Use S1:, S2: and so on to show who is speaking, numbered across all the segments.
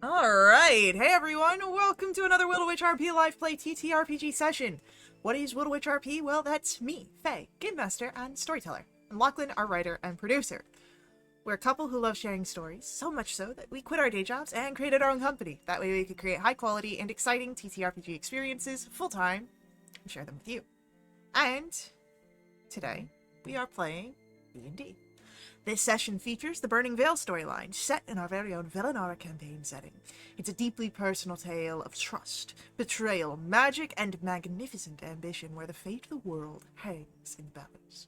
S1: Alright, hey everyone, welcome to another Wildewitch RP Live Play TTRPG session. What is Wildewitch RP? Well, that's me, Faye, Game Master and Storyteller, and Lachlan, our writer and producer. We're a couple who love sharing stories, so much so that we quit our day jobs and created our own company. That way we could create high quality and exciting TTRPG experiences full-time and share them with you. And today, we are playing D&D. This session features the Burning Veil storyline, set in our very own Villanara campaign setting. It's a deeply personal tale of trust, betrayal, magic, and magnificent ambition where the fate of the world hangs in the balance.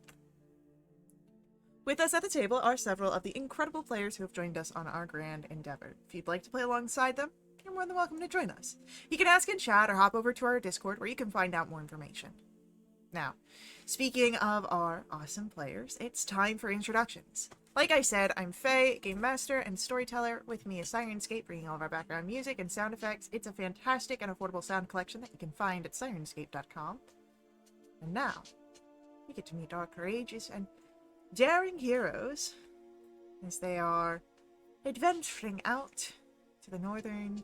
S1: With us at the table are several of the incredible players who have joined us on our grand endeavor. If you'd like to play alongside them, you're more than welcome to join us. You can ask in chat or hop over to our Discord where you can find out more information. Now, speaking of our awesome players, it's time for introductions. Like I said, I'm Faye, Game Master and Storyteller. With me is Sirenscape, bringing all of our background music and sound effects. It's a fantastic and affordable sound collection that you can find at sirenscape.com. And now, we get to meet our courageous and daring heroes as they are adventuring out to the northern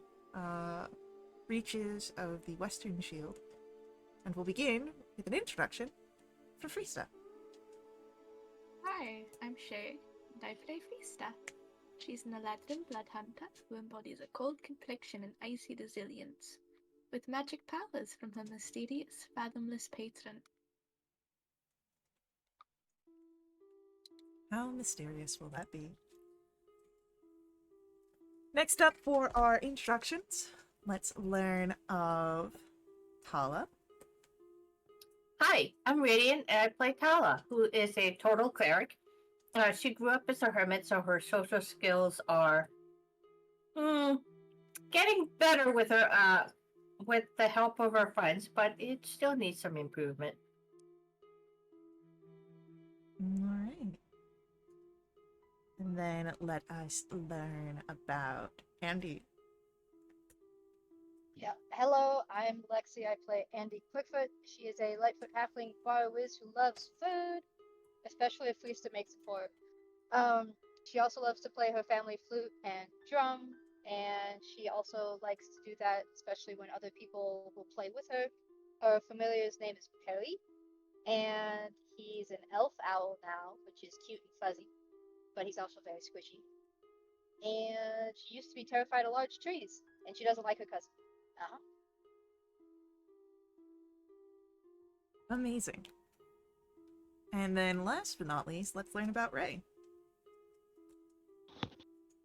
S1: reaches of the Western Shield. And we'll begin with an introduction for Freesta.
S2: Hi, I'm Shay, and I play Freesta. She's an Aladdin blood hunter who embodies a cold complexion and icy resilience, with magic powers from her mysterious, fathomless patron.
S1: How mysterious will that be? Next up for our introductions, let's learn of Tala.
S3: Hi, I'm Radiant, and I play Tala, who is a total cleric. She grew up as a hermit, so her social skills are getting better with the help of her friends, but it still needs some improvement.
S1: Alright. And then let us learn about Andy.
S4: Yeah. Hello, I'm Lexi. I play Andy Quickfoot. She is a Lightfoot halfling bar whiz who loves food, especially if Freesta makes it for her. She also loves to play her family flute and drum, and she also likes to do that, especially when other people will play with her. Her familiar's name is Perry, and he's an elf owl now, which is cute and fuzzy, but he's also very squishy. And she used to be terrified of large trees, and she doesn't like her cousin. Uh-huh.
S1: Amazing. And then last but not least, let's learn about Ray.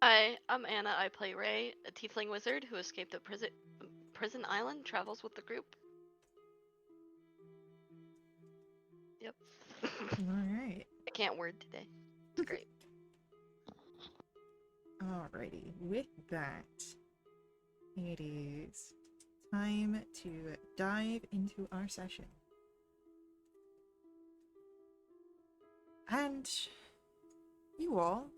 S5: Hi, I'm Anna. I play Ray, a tiefling wizard who escaped a prison island, travels with the group. Yep.
S1: Alright.
S5: I can't word today. It's great.
S1: Alrighty. With that, it is time to dive into our session. And you all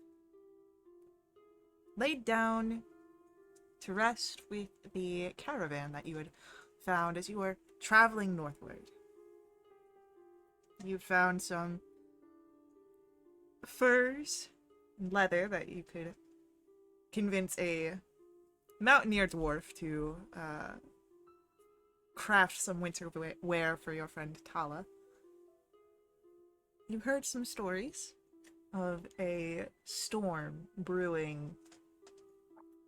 S1: laid down to rest with the caravan that you had found as you were traveling northward. You found some furs and leather that you could convince a mountaineer dwarf to craft some winter wear for your friend Tala. You heard some stories of a storm brewing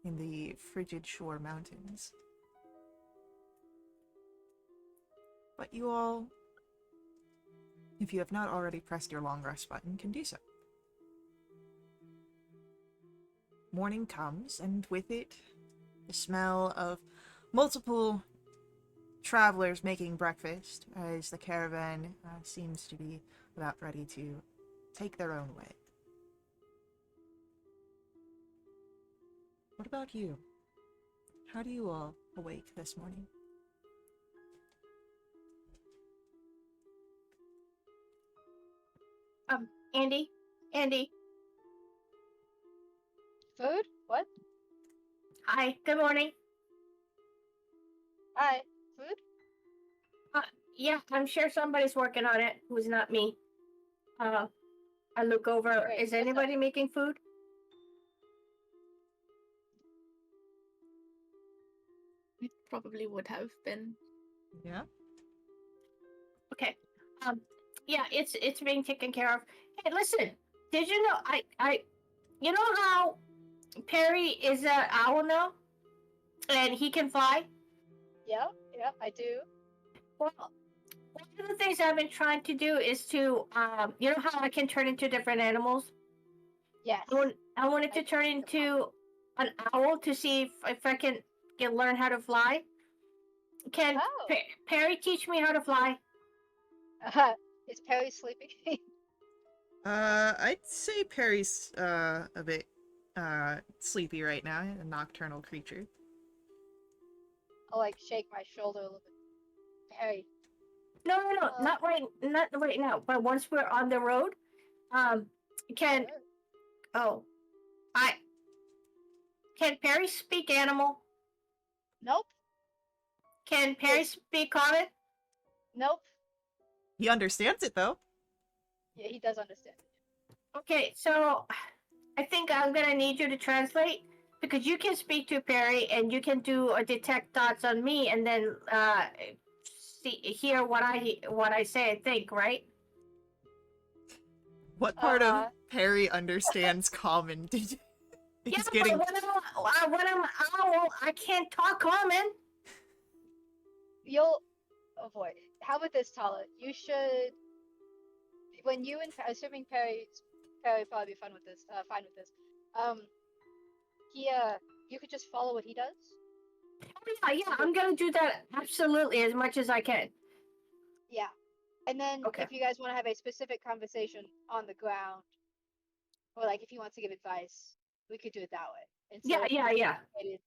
S1: in the frigid shore mountains. But you all, if you have not already pressed your long rest button, can do so. Morning comes, and with it, the smell of multiple travelers making breakfast as the caravan seems to be about ready to take their own way. What about you? How do you all awake this morning?
S3: Andy.
S4: Food? What?
S3: Hi, good morning.
S4: Hi. Food?
S3: Yeah, I'm sure somebody's working on it who's not me. I look over.
S4: Wait,
S3: Is
S4: what's
S3: anybody
S4: up?
S3: making food?
S2: probably would have been.
S1: Yeah.
S3: Okay. Yeah, it's being taken care of. Hey, listen. Did you know you know how Perry is an owl now, and he can fly?
S4: Yep, yep, I do.
S3: Well, one of the things I've been trying to do is to you know how I can turn into different animals.
S4: Yes.
S3: I wanted to turn into an owl to see if I can learn how to fly. Can
S4: Oh.
S3: Perry teach me how to fly?
S4: Is Perry sleeping?
S1: I'd say Perry's a bit sleepy right now, a nocturnal creature.
S4: I'll like shake my shoulder a little bit. Perry.
S3: No, not right now. But once we're on the road, can
S4: Sure.
S3: oh, I can Perry speak animal?
S4: Nope.
S3: Can Perry speak common?
S4: Nope.
S1: He understands it though.
S4: Yeah, he does understand.
S3: Okay, so I think I'm gonna need you to translate because you can speak to Perry and you can do a detect thoughts on me and then hear what I say and think, right?
S1: What part of Perry understands common? Did he's getting?
S3: But when I'm owl, I can't talk common.
S4: You'll avoid. How about this, Tala? You should, when you and assuming Perry probably be fine with this. You could just follow what he does.
S3: Yeah, I'm gonna do that absolutely as much as I can.
S4: Yeah, and then
S3: Okay.
S4: if you guys want to have a specific conversation on the ground, or like if he wants to give advice, we could do it that way.
S3: Yeah.
S4: Dedicated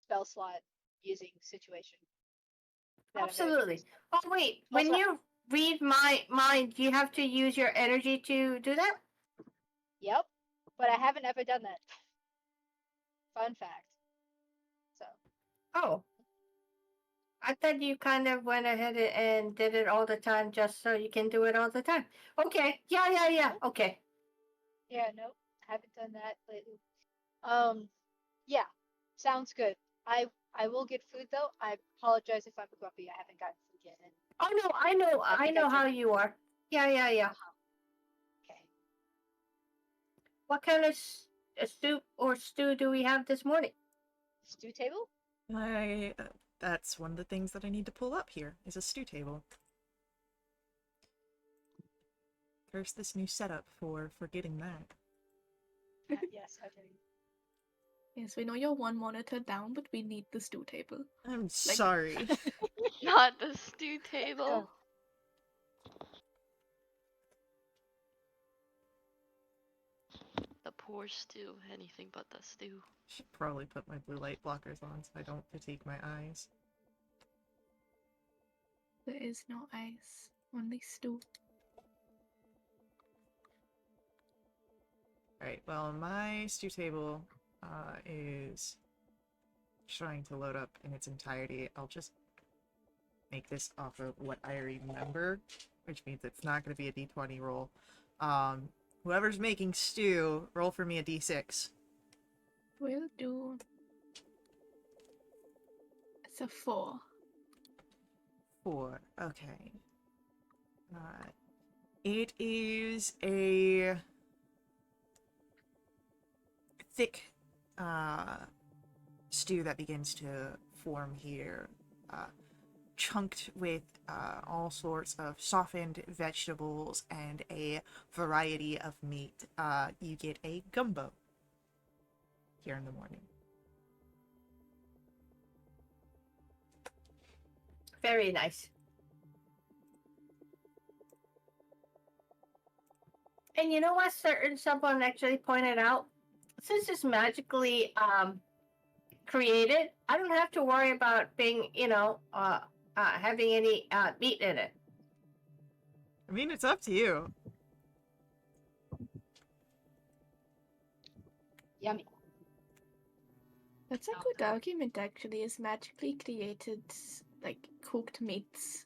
S4: spell slot using situation.
S3: Absolutely. Oh wait, when
S4: Also-
S3: you read my mind, you have to use your energy to do that?
S4: Yep, but I haven't ever done that. Fun fact. So.
S3: Oh. I thought you kind of went ahead and did it all the time just so you can do it all the time. Okay. Yeah. Okay.
S4: Yeah, nope. Haven't done that lately. Yeah. Sounds good. I will get food though. I apologize if I'm grumpy. I haven't gotten food yet.
S3: Oh no, I know how you are. Yeah.
S4: Okay.
S3: What kind of soup or stew do we have this morning?
S4: Stew table?
S1: That's one of the things that I need to pull up here, is a stew table. Curse this new setup for forgetting that.
S4: Yes, okay.
S2: Yes, we know you're one monitor down, but we need the stew table.
S1: I'm sorry.
S5: Not the stew table. The poor stew. Anything but the stew.
S1: Should probably put my blue light blockers on so I don't fatigue my eyes.
S2: There is no ice, only stew.
S1: Alright, well, my stew table is trying to load up in its entirety. I'll just make this off of what I remember, which means it's not going to be a d20 roll. Whoever's making stew, roll for me a d6.
S2: Will do. It's a 4.
S1: 4. Okay. It is a thick stew that begins to form here, chunked with all sorts of softened vegetables and a variety of meat. You get a gumbo here in the morning.
S3: Very nice. And you know what? Someone actually pointed out, since it's magically created, I don't have to worry about being, having any meat in it.
S1: I mean, it's up to you.
S4: Yummy.
S2: That's a good argument, actually, is magically created, like, cooked meats.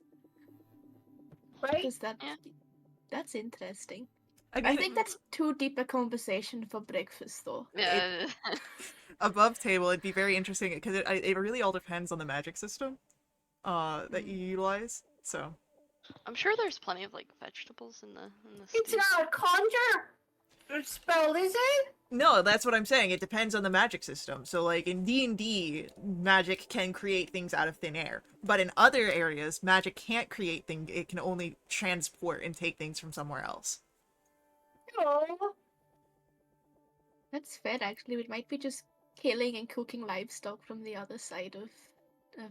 S3: Right?
S2: Because
S5: Yeah.
S2: that's interesting. I think that's too deep a conversation for breakfast, though.
S5: Yeah.
S1: above table, it'd be very interesting because it really all depends on the magic system that you utilize. So
S5: I'm sure there's plenty of like vegetables in the
S3: It's
S5: stew.
S3: not a conjure spell, is it?
S1: no, that's what I'm saying. It depends on the magic system. So like in D&D, magic can create things out of thin air, but in other areas, magic can't create things. It can only transport and take things from somewhere else.
S3: Oh,
S2: That's fair, actually. We might be just killing and cooking livestock from the other side of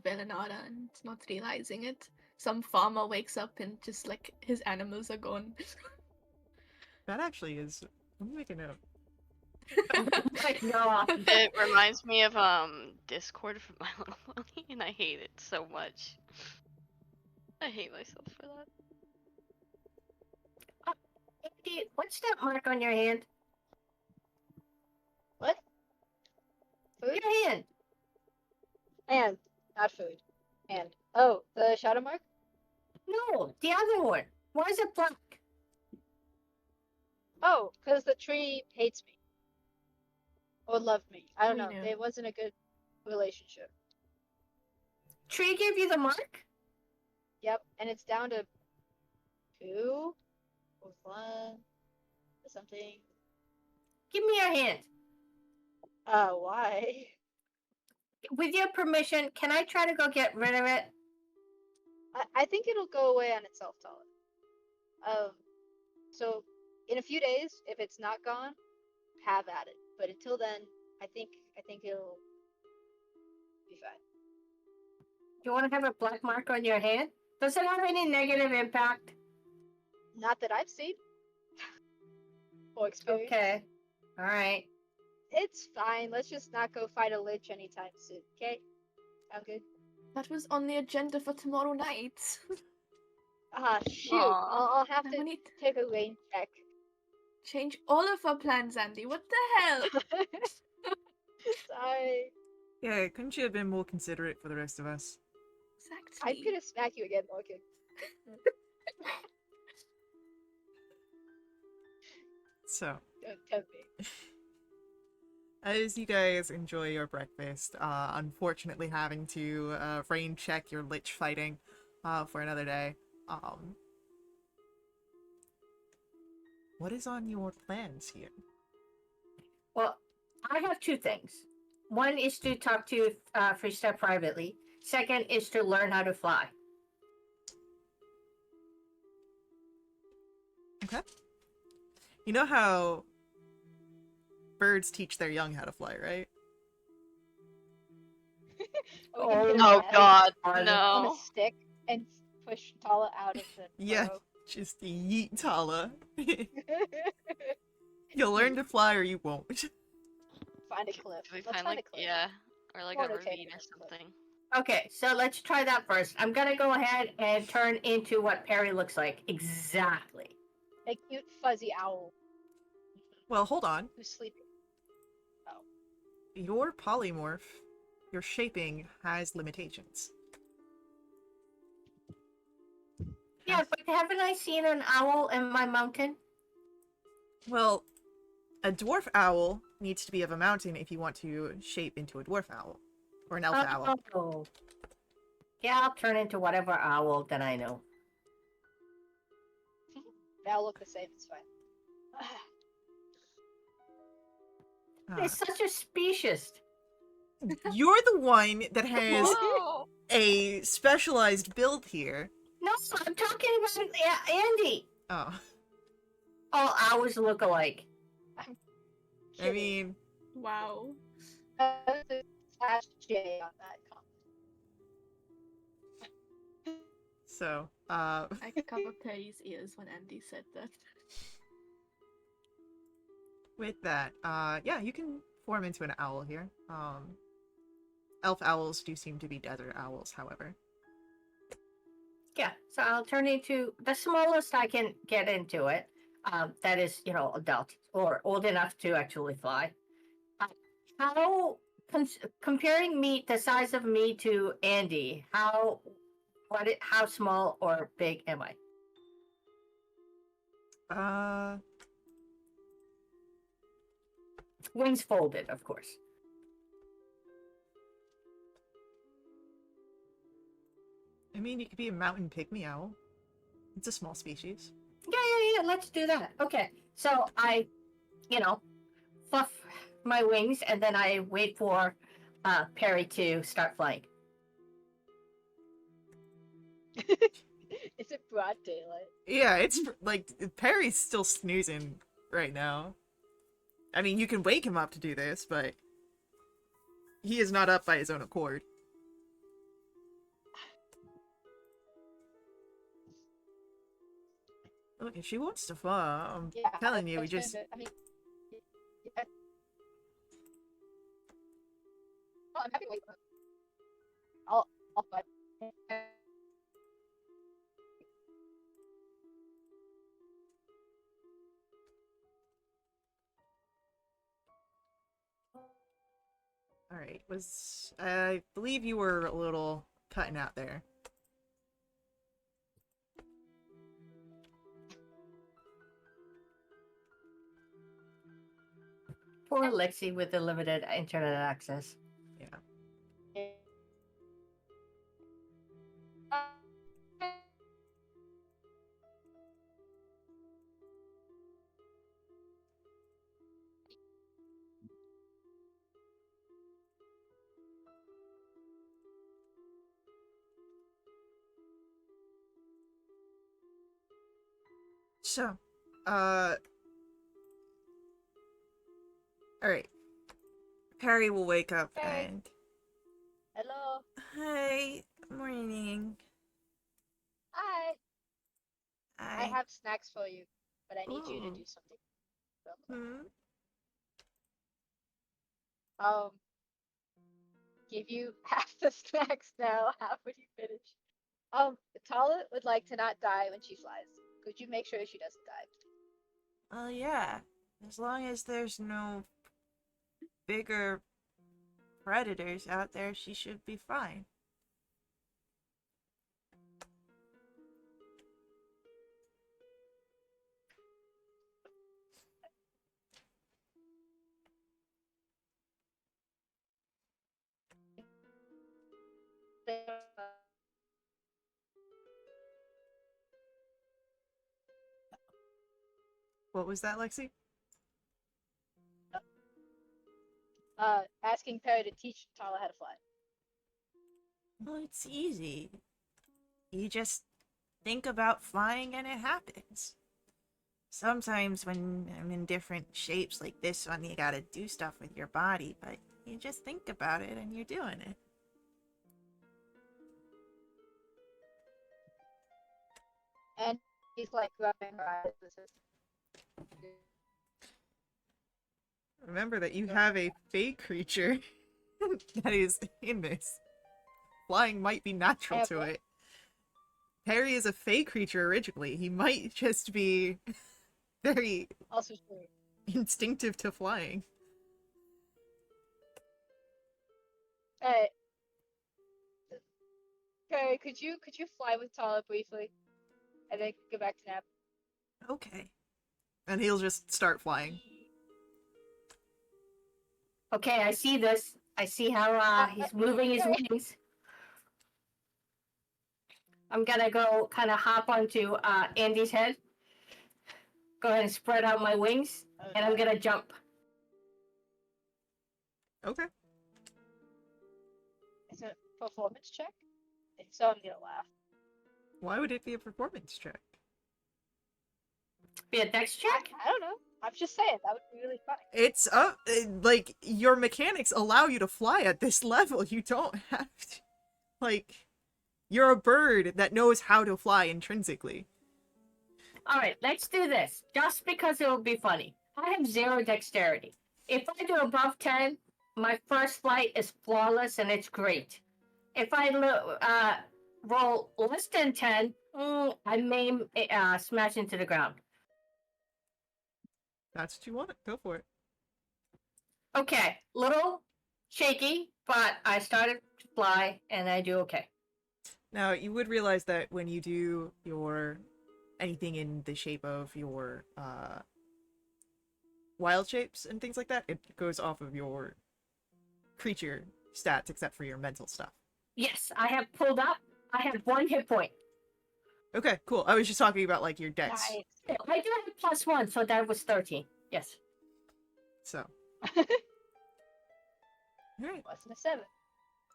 S2: Velenada and not realizing it. Some farmer wakes up and just like his animals are gone.
S1: That actually is. Let me make a note.
S3: my God.
S5: It reminds me of Discord from My Little Pony, and I hate it so much. I hate myself for that.
S3: Andy, what's that mark on your hand?
S4: What? Food?
S3: Your hand.
S4: And not food. And oh, the shadow mark?
S3: No, the other one. Why is it black?
S4: Oh, because the tree hates me. Or loved me. I don't
S2: We
S4: know.
S2: know.
S4: It wasn't a good relationship.
S3: Tree gave you the mark?
S4: Yep, and it's down to 2 or 1 or something.
S3: Give me your hand.
S4: Why?
S3: With your permission, can I try to go get rid of it?
S4: I think it'll go away on itself, Tala. So in a few days, if it's not gone, have at it. But until then, I think it'll be fine.
S3: You want to have a black mark on your hand? Does it have any negative impact?
S4: Not that I've seen or experienced.
S3: Okay. All right.
S4: It's fine. Let's just not go fight a lich anytime soon. Okay? Sound good?
S2: That was on the agenda for tomorrow night.
S4: Shoot.
S5: Aw.
S4: I'll have
S2: Now
S4: to
S2: we need to
S4: take a rain check.
S2: change all of our plans, Andy. What the hell?
S4: Sorry.
S1: Yeah, couldn't you have been more considerate for the rest of us?
S2: Exactly.
S4: I'm gonna smack you again, Morgan.
S1: So,
S4: Don't tempt me.
S1: as you guys enjoy your breakfast, unfortunately having to rain check your lich fighting for another day, what is on your plans here?
S3: Well, I have two things. One is to talk to Freestyle privately. Second is to learn how to fly.
S1: Okay. You know how birds teach their young how to fly, right?
S4: Are we gonna get a
S5: Oh
S4: net
S5: God,
S3: on-
S4: on a
S5: no.
S4: stick and push Tala out of the
S1: Yeah,
S4: burrow?
S1: just yeet Tala. You'll learn to fly or you won't.
S4: Find a cliff.
S5: Do we
S4: Let's
S5: find
S4: find
S5: like
S4: a cliff.
S5: yeah, or like
S4: Or
S5: a
S4: no, take
S5: ravine or
S4: another cliff.
S5: something?
S3: Okay, so let's try that first. I'm gonna go ahead and turn into what Perry looks like. Exactly.
S4: A cute fuzzy owl
S1: Well, hold on.
S4: who's sleeping.
S1: Your polymorph, your shaping, has limitations.
S3: Yeah, but haven't I seen an owl in my mountain?
S1: Well, a dwarf owl needs to be of a mountain if you want to shape into a dwarf owl. Or an elf owl.
S3: Oh. Yeah, I'll turn into whatever owl that I know.
S4: They all look the same. It's fine.
S3: It's such a speciest.
S1: You're the one that has
S5: Whoa.
S1: a specialized build here.
S3: No, I'm talking about Andy.
S1: Oh,
S3: All owls look alike.
S1: I mean,
S2: Wow.
S4: Slash J on that comment.
S1: so,
S2: I covered Perry's ears when Andy said that.
S1: with that, yeah, you can form into an owl here. Elf owls do seem to be desert owls, however.
S3: Yeah, so I'll turn into the smallest I can get into it. That is, adult or old enough to actually fly. How comparing me, the size of me to Andy? How small or big am I? Wings folded, of course.
S1: I mean, you could be a mountain pygmy owl. It's a small species.
S3: Yeah. Let's do that. Okay. So I, fluff my wings, and then I wait for Perry to start flying.
S4: Is it broad daylight?
S1: Yeah, it's like Perry's still snoozing right now. I mean, you can wake him up to do this, but he is not up by his own accord. Look, if she wants to fly, I'm telling you, we just...
S4: I mean, yeah. Oh, I'm happy to wait. I'll fly.
S1: Alright, I believe you were a little cutting out there.
S3: Poor Lexi with the limited internet access.
S1: Yeah. So, alright. Perry will wake up
S4: Perry.
S1: and...
S4: Hello.
S1: Hi, morning.
S4: Hi. I
S1: I...
S4: have snacks for you, but I need you to
S1: Ooh.
S4: do something. real quick.
S1: Hmm?
S4: Give you half the snacks now, half when you finish. Tala would like to not die when she flies. Could you make sure she doesn't die?
S1: Well, yeah. As long as there's no bigger predators out there, she should be fine. What was that, Lexi?
S4: Asking Perry to teach Tala how to fly.
S1: Well, it's easy. You just think about flying and it happens. Sometimes when I'm in different shapes like this one, you gotta do stuff with your body, but you just think about it and you're doing it.
S4: And he's like rubbing her eyes.
S1: Remember that you have a fey creature that is in this. Flying might be natural to it. Harry is a fey creature originally. He might just be very
S4: Also true.
S1: instinctive to flying.
S4: Hey, Perry, could you fly with Tala briefly, and then go back to nap?
S1: Okay. And he'll just start flying.
S3: Okay, I see this. I see how he's moving his wings. I'm gonna go kind of hop onto Andy's head. Go ahead and spread out my wings, and I'm gonna jump.
S1: Okay.
S4: It's a performance check. If so, I'm gonna laugh.
S1: Why would it be a performance check?
S3: Be a dex check?
S4: I don't know. I'm just saying that would be really funny.
S1: It's up, like, your mechanics allow you to fly at this level. You don't have to, like, you're a bird that knows how to fly intrinsically.
S3: Alright, let's do this. Just because it will be funny. I have 0 dexterity. If I do above 10, my first flight is flawless and it's great. If I roll less than 10, I may smash into the ground.
S1: That's what you want. Go for it.
S3: Okay, little shaky, but I started to fly and I do okay.
S1: Now, you would realize that when you do your anything in the shape of your wild shapes and things like that, it goes off of your creature stats except for your mental stuff.
S3: Yes, I have pulled up. I have 1 hit point.
S1: Okay, cool. I was just talking about like your dex.
S4: Nice.
S3: Yeah, I do have +1, so that was 13. Yes.
S1: So. Alright.
S4: Wasn't a 7.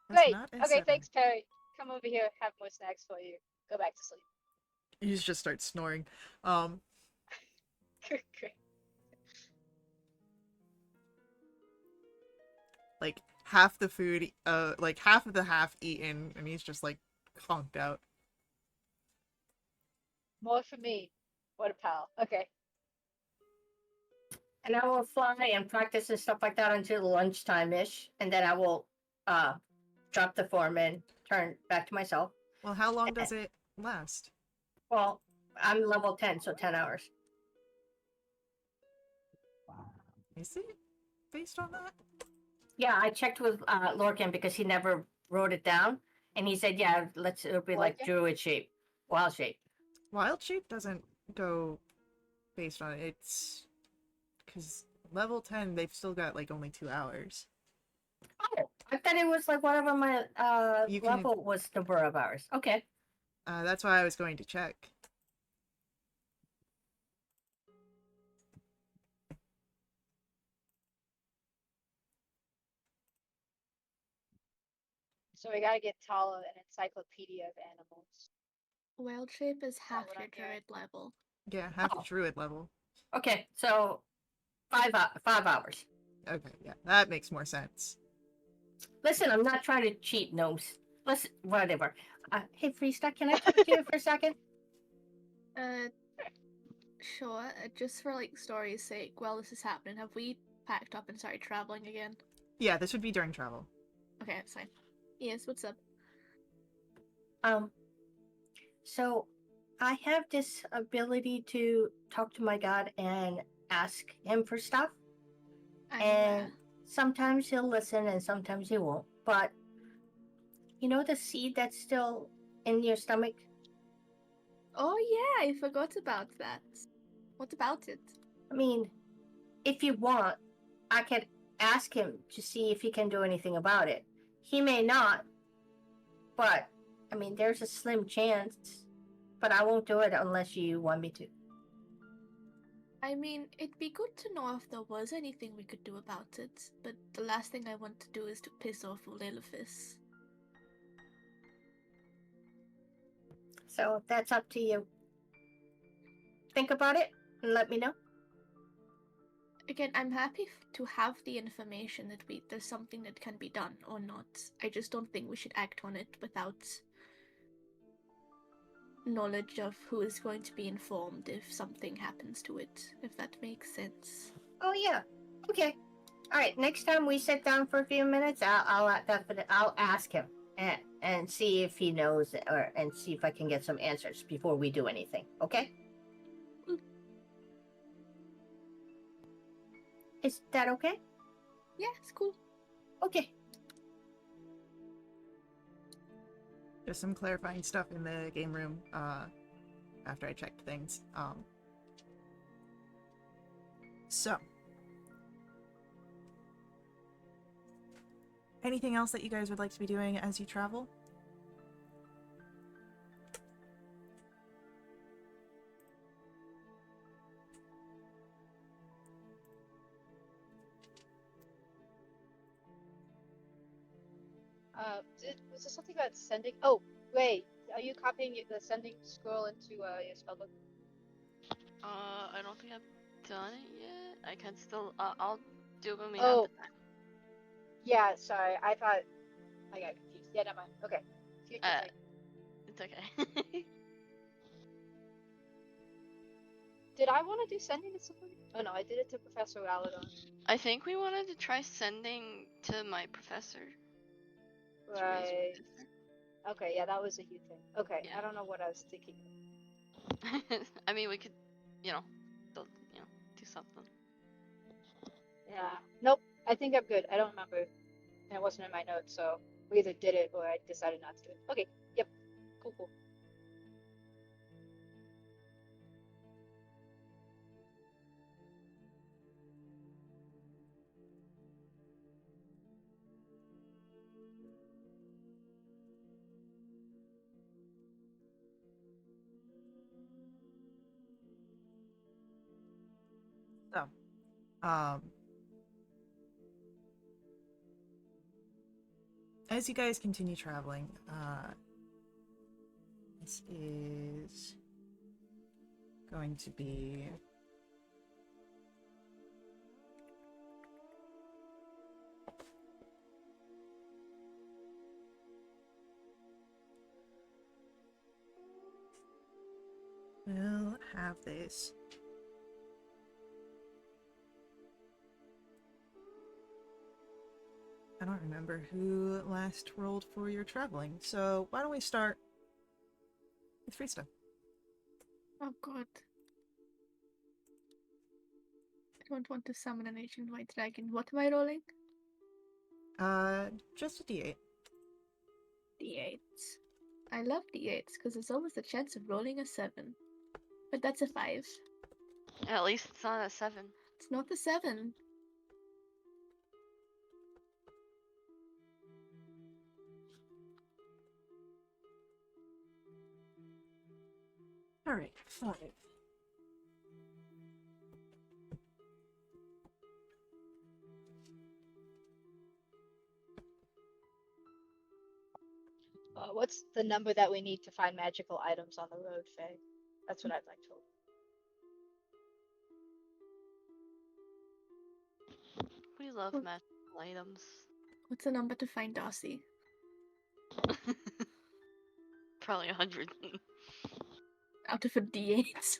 S1: That's
S4: Great.
S1: not a
S4: Okay,
S1: 7.
S4: thanks, Perry. Come over here. Have more snacks for you. Go back to sleep.
S1: You just start snoring.
S4: Great.
S1: Like half the food, like half of the half eaten, and he's just like conked out.
S4: More for me. What a pal. Okay.
S3: And I will fly and practice and stuff like that until lunchtime-ish. And then I will drop the form and turn back to myself.
S1: Well, how long does it last?
S3: Well, I'm level 10, so 10 hours.
S1: Is it based on that?
S3: Yeah, I checked with Lorcan because he never wrote it down. And he said, yeah, it'll be like
S4: Lorcan?
S3: druid shape, wild shape.
S1: Wild shape doesn't go based on it. It's because level 10, they've still got like only 2 hours.
S3: Oh, I thought it was like whatever my
S1: You can-
S3: level was number of hours. Okay.
S1: That's why I was going to check.
S4: So we gotta get Tala an encyclopedia of animals.
S2: Wild shape is half
S4: what
S2: your
S4: I'm hearing.
S2: druid level.
S1: Yeah, half
S3: Oh.
S1: druid level.
S3: Okay, so 5 hours.
S1: Okay, yeah, that makes more sense.
S3: Listen, I'm not trying to cheat, gnomes. Listen, whatever. Hey, Freesta, can I talk to you for a second?
S2: Sure. Just for like story's sake, while this is happening, have we packed up and started traveling again?
S1: Yeah, this would be during travel.
S2: Okay, that's fine. Yes, what's up?
S3: So I have this ability to talk to my god and ask him for stuff. And sometimes he'll listen and sometimes he won't. But you know the seed that's still in your stomach?
S2: Oh yeah, I forgot about that. What about it?
S3: I mean, if you want, I could ask him to see if he can do anything about it. He may not, but I mean, there's a slim chance. But I won't do it unless you want me to.
S2: I mean, it'd be good to know if there was anything we could do about it, but the last thing I want to do is to piss off Lilithis.
S3: So that's up to you. Think about it and let me know.
S2: Again, I'm happy to have the information that there's something that can be done or not. I just don't think we should act on it without knowledge of who is going to be informed if something happens to it, if that makes sense.
S3: Oh yeah. Okay. All right. Next time we sit down for a few minutes, I'll ask him and see if he knows and see if I can get some answers before we do anything. Okay. Is that okay?
S2: Yeah, it's cool.
S3: Okay.
S1: There's some clarifying stuff in the game room after I checked things. So, anything else that you guys would like to be doing as you travel?
S4: Was there something about sending? Oh, wait. Are you copying the sending scroll into your spellbook?
S5: I don't think I've done it yet. I can still. I'll do it when we
S4: Oh.
S5: have the time.
S4: Yeah, sorry. I thought I got confused. Yeah, never mind. Okay. Future thing.
S5: It's okay.
S4: Did I want to do sending to somebody? Oh no, I did it to Professor Aladon.
S5: I think we wanted to try sending to my professor. To raise
S4: Right.
S5: professor.
S4: Okay, yeah, that was a huge thing. Okay,
S5: Yeah.
S4: I don't know what I was thinking.
S5: I mean, we could, still, do something.
S4: Yeah. Nope. I think I'm good. I don't remember. And it wasn't in my notes, so we either did it or I decided not to do it. Okay. Yep. Cool.
S1: So, um, as you guys continue traveling, this is going to be we'll have this. I don't remember who last rolled for your traveling, so why don't we start with Freesta?
S2: Oh god. I don't want to summon an ancient white dragon. What am I rolling?
S1: Just a D8.
S2: D8s. I love D8s because there's always a chance of rolling a 7. But that's a 5.
S5: At least it's not a 7.
S2: It's not a 7.
S1: Alright, 5.
S4: What's the number that we need to find magical items on the road, Faye? That's what I'd like to.
S5: We love
S2: Well-
S5: magical items.
S2: What's the number to find Darcy?
S5: Probably 100.
S2: Out of a D8.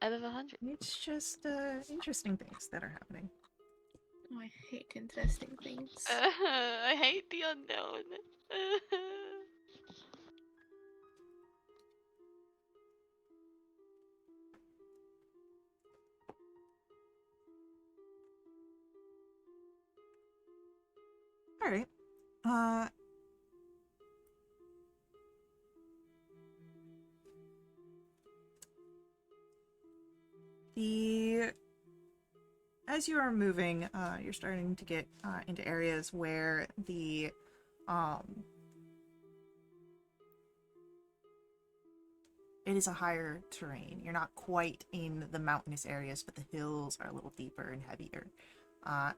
S5: Out of 100.
S1: It's just, interesting things that are happening.
S2: Oh, I hate interesting things.
S5: I hate the unknown.
S1: Alright. As you are moving, you're starting to get into areas where it is a higher terrain. You're not quite in the mountainous areas, but the hills are a little deeper and heavier.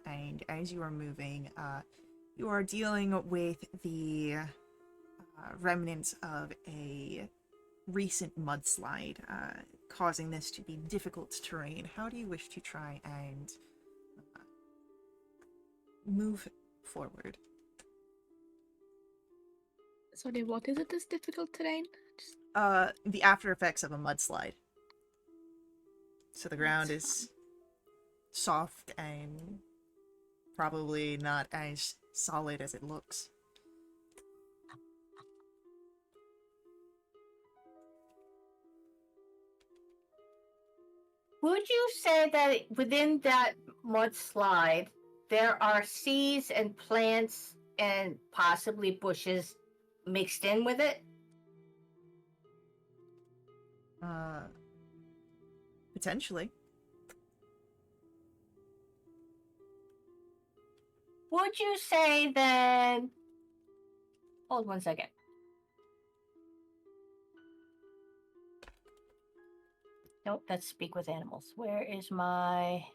S1: And as you are moving, you are dealing with the remnants of a recent mudslide, causing this to be difficult terrain. How do you wish to try and move forward?
S2: Sorry, what is it, this difficult terrain? Just...
S1: The after effects of a mudslide. So the ground is soft and probably not as solid as it looks.
S3: Would you say that within that mudslide, there are seeds and plants and possibly bushes mixed in with it?
S1: Potentially.
S3: Would you say then... Hold 1 second. Nope, that's speak with animals. Where is my...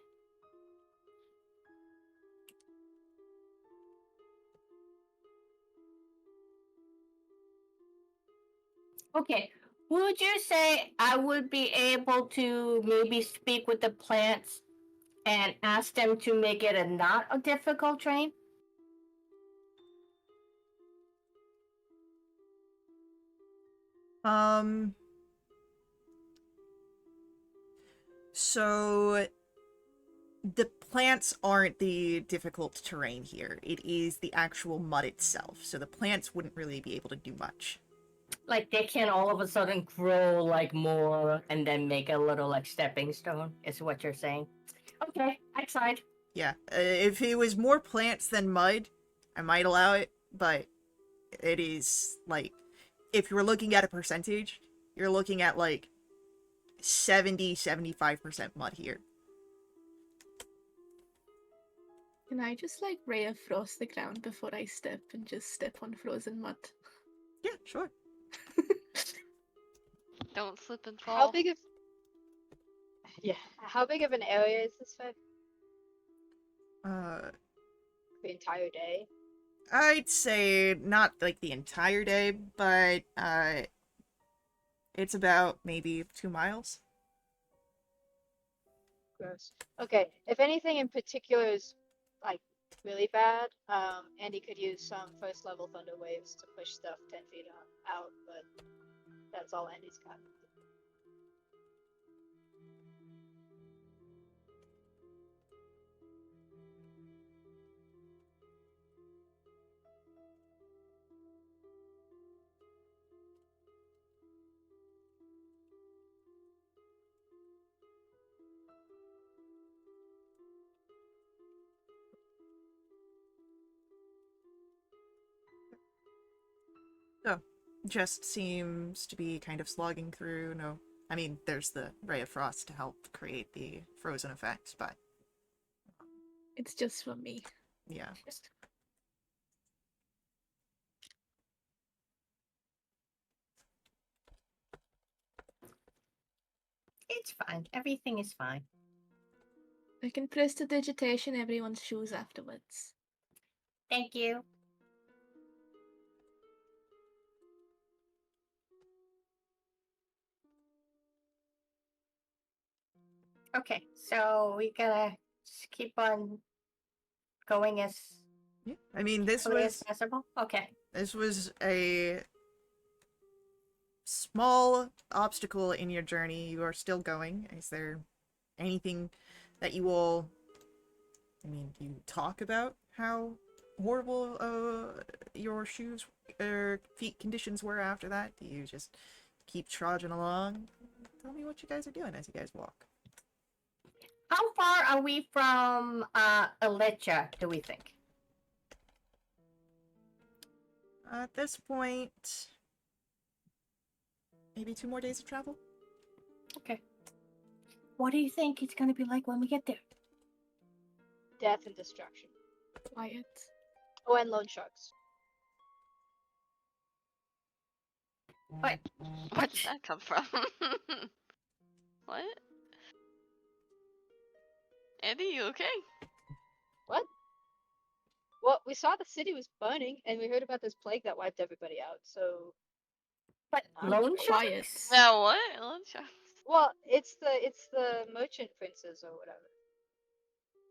S3: Okay, would you say I would be able to maybe speak with the plants and ask them to make it a not a difficult train?
S1: So the plants aren't the difficult terrain here. It is the actual mud itself. So the plants wouldn't really be able to do much.
S3: Like they can all of a sudden grow like more and then make a little like stepping stone, is what you're saying. Okay, I tried.
S1: Yeah, if it was more plants than mud, I might allow it, but it is, like, if you were looking at a percentage, you're looking at, like, 70-75% mud here.
S2: Can I just like ray of frost the ground before I step and just step on frozen mud?
S1: Yeah, sure.
S5: Don't slip and
S4: How
S5: fall.
S4: big of Yeah. How big of an area is this for
S1: Uh,
S4: the entire day?
S1: I'd say not like the entire day, but it's about maybe 2 miles.
S4: Gross. Okay. If anything in particular is like really bad, Andy could use some first level thunder waves to push stuff 10 feet out, but that's all Andy's got.
S1: So, just seems to be kind of slogging through. No, I mean, there's the ray of frost to help create the frozen effect, but
S2: It's just for me.
S1: yeah.
S2: Just
S3: It's fine. Everything is fine.
S2: I can prestidigitation everyone's shoes afterwards.
S3: Thank you. Okay, so we gotta just keep on going as
S1: Yeah. I mean,
S3: quickly as possible. Okay.
S1: this was a small obstacle in your journey. You are still going. Is there anything that you all, I mean, you talk about how horrible your shoes or feet conditions were after that? Do you just keep trudging along? Tell me what you guys are doing as you guys walk.
S3: How far are we from Alecha, do we think?
S1: At this point, maybe 2 more days of travel?
S3: Okay. What do you think it's gonna be like when we get there?
S4: Death and destruction.
S2: Quiet.
S4: Oh, and loan sharks.
S3: What?
S5: Where did that come from? What? Andy, you okay?
S4: What? Well, we saw the city was burning, and we heard about this plague that wiped everybody out. So,
S3: But
S4: I'm
S3: loan
S2: Quiet.
S3: sharks?
S5: Now what? Lunch?
S4: well, it's the merchant princes or whatever.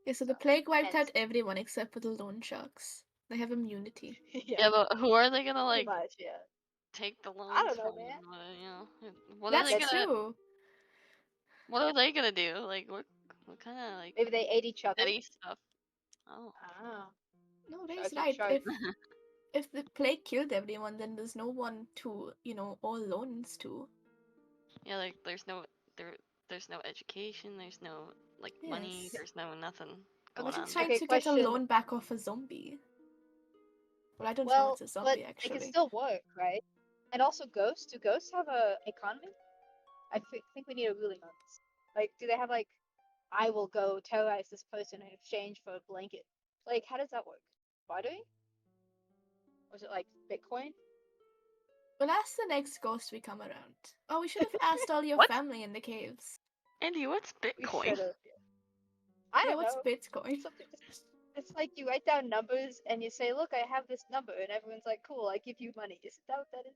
S2: Yeah, so the
S4: So,
S2: plague wiped
S4: hence-
S2: out everyone except for the loan sharks. They have immunity.
S5: Yeah, but who are they gonna
S4: pretty
S5: like
S4: much, yeah.
S5: take the loans
S4: I don't know,
S5: from?
S4: man.
S5: You know, what are
S2: That's
S5: they gonna?
S2: true.
S5: What are they gonna do? Like what kind of like
S4: Maybe they ate each other.
S5: petty stuff? Oh.
S4: Ah,
S2: No, Ray's
S4: sharks eat
S2: right.
S4: sharks.
S2: If the plague killed everyone, then there's no one to, owe loans to.
S5: Yeah, like there's no education, there's no like money,
S2: Yes.
S5: there's no nothing
S2: But
S5: going
S2: they're
S5: on.
S2: trying
S4: Okay,
S2: to get a
S4: question.
S2: loan back off a zombie. Well, I don't know
S4: Well,
S2: it's a
S4: but
S2: zombie,
S4: they
S2: actually.
S4: can still work, right? And also, ghosts. Do ghosts have a economy? I think we need a ruling on this. Like, do they have like, I will go terrorize this person in exchange for a blanket? Like, how does that work? Bartering? Or is it like Bitcoin?
S2: We'll ask the next ghost we come around. Oh, we should have asked all your
S5: What?
S2: family in the caves.
S5: Andy, what's
S4: We
S5: Bitcoin?
S4: should have. I
S2: Yeah,
S4: don't
S2: what's
S4: know.
S2: Bitcoin?
S4: Something. It's like you write down numbers and you say, "Look, I have this number," and everyone's like, "Cool, I give you money." Isn't that what that is?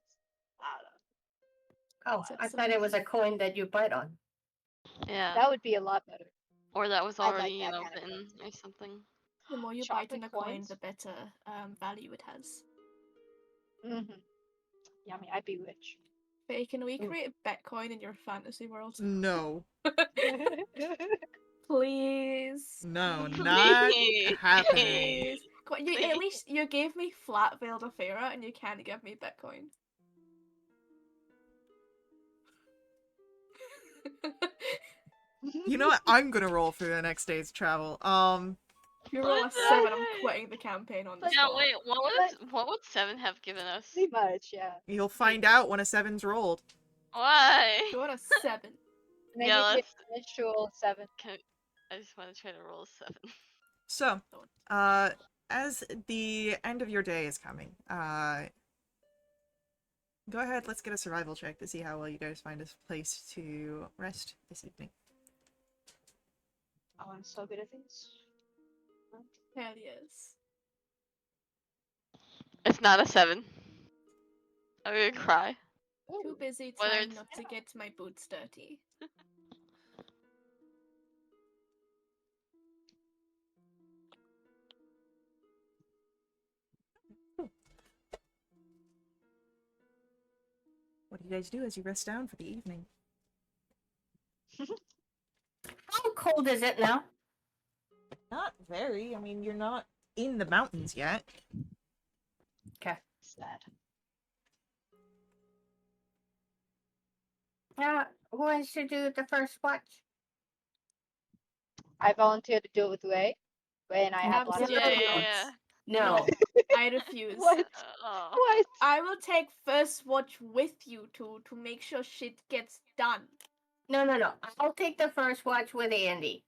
S4: I don't know.
S3: Oh,
S2: So
S3: I
S2: it's
S3: thought it was a coin that you bite on.
S5: Yeah.
S4: That would be a lot better.
S5: Or that was
S4: I'd
S5: already,
S4: like
S5: you
S4: that
S5: know,
S4: kind of
S5: written
S4: currency.
S5: or something.
S2: The more you bite in
S4: Chocolate
S2: a coin,
S4: coins?
S2: the better value it has.
S4: Mm-hmm. Yummy. I'd be rich.
S2: Faye, can we
S3: Mm.
S2: create Bitcoin in your fantasy world?
S1: No.
S2: Please.
S1: No,
S2: Please.
S1: not
S5: Please.
S1: happening.
S2: Please. At least you gave me Flat Veiled Affaira and you can't give me Bitcoin.
S1: You know what? I'm gonna roll for the next day's travel.
S2: If you roll a
S5: What the
S2: 7, I'm
S5: heck?
S2: quitting the campaign on the
S5: Yeah,
S2: spot.
S5: wait, what would Seven have given us?
S4: Pretty much, yeah.
S1: you'll find out when a 7's rolled.
S5: Why?
S2: If you want a 7.
S4: And then
S5: Yeah,
S4: you
S5: let's.
S4: get menstrual 7.
S5: I just want to try to roll a 7.
S1: So, as the end of your day is coming, go ahead, let's get a survival check to see how well you guys find a place to rest this evening.
S4: Oh, I'm so good at these.
S2: Hell yes.
S5: It's not a 7. I'm gonna cry.
S2: Too busy
S5: Whether
S2: trying
S5: it's-
S2: not to get my boots dirty.
S1: What do you guys do as you rest down for the evening?
S3: How cold is it now?
S1: Not very. I mean, you're not in the mountains yet.
S3: Okay.
S4: Sad.
S3: Who wants to do the first watch?
S4: I volunteered to do it with Ray. Ray and I have lots of
S5: Yeah,
S2: Absolutely
S5: yeah,
S2: not.
S5: yeah.
S3: No.
S2: I refuse.
S4: What?
S5: Oh.
S4: What?
S2: I will take first watch with you to make sure shit gets done.
S3: No. I'll take the first watch with Andy.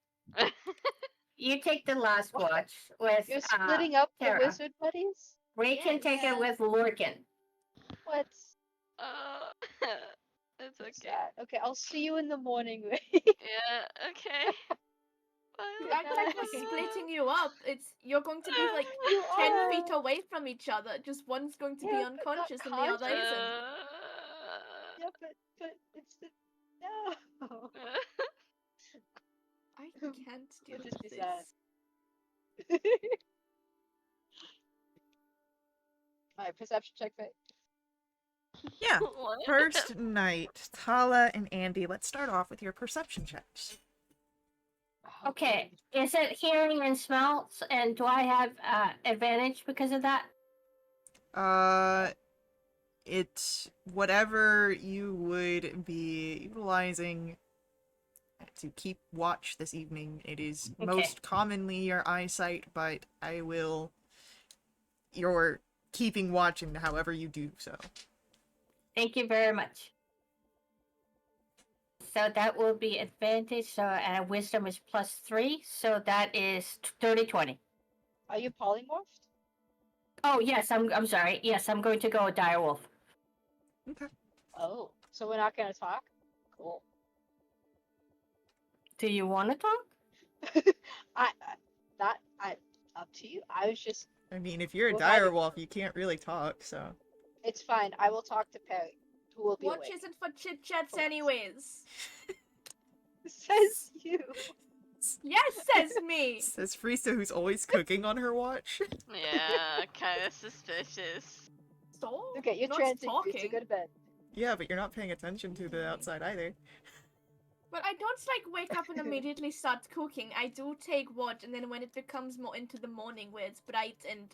S3: You take the last
S4: What?
S3: watch with
S4: You're splitting up the
S3: Tara.
S4: wizard buddies?
S3: Ray can take it with Lorcan.
S4: What?
S5: Uh, it's okay.
S4: Sad. Okay, I'll see you in the morning, Ray.
S5: Yeah, okay.
S2: You act like we're splitting you up. You're going to be like
S4: You
S2: 10
S4: are.
S2: feet away from each other. Just one's going to be
S4: Yeah, but not
S2: unconscious and the other
S4: conscious.
S2: isn't.
S4: Yeah, but it's the no.
S2: I can't deal
S4: It'll
S2: with
S4: just be
S2: this.
S4: sad. Alright, perception check, Ray.
S1: Yeah.
S5: What?
S1: First night, Tala and Andy, let's start off with your perception checks.
S3: Okay. Is it hearing and smells? And do I have advantage because of that?
S1: It's whatever you would be utilizing to keep watch this evening. It is
S3: Okay.
S1: most commonly your eyesight, but you're keeping watch in however you do so.
S3: Thank you very much. So that will be advantage. So wisdom is +3. So that is 30-20.
S4: Are you polymorphed?
S3: Oh yes, I'm sorry. Yes, I'm going to go with direwolf.
S1: Okay.
S4: Oh, so we're not gonna talk? Cool.
S3: Do you want to talk?
S4: Up to you. I was just,
S1: I mean, if you're a
S4: Well, I-
S1: direwolf, you can't really talk, so.
S4: it's fine. I will talk to Perry, who will be
S2: Watch
S4: awake.
S2: isn't for chit chats,
S4: Focus.
S2: anyways.
S4: Says you.
S2: Yes, says me.
S1: Says Friesta, who's always cooking on her watch.
S5: Yeah, kind of suspicious.
S2: So,
S4: Okay, you're
S2: not
S4: transiting.
S2: talking.
S4: So go to bed.
S1: Yeah, but you're not paying attention to the outside either.
S2: But I don't like wake up and immediately start cooking. I do take watch, and then when it becomes more into the morning where it's bright and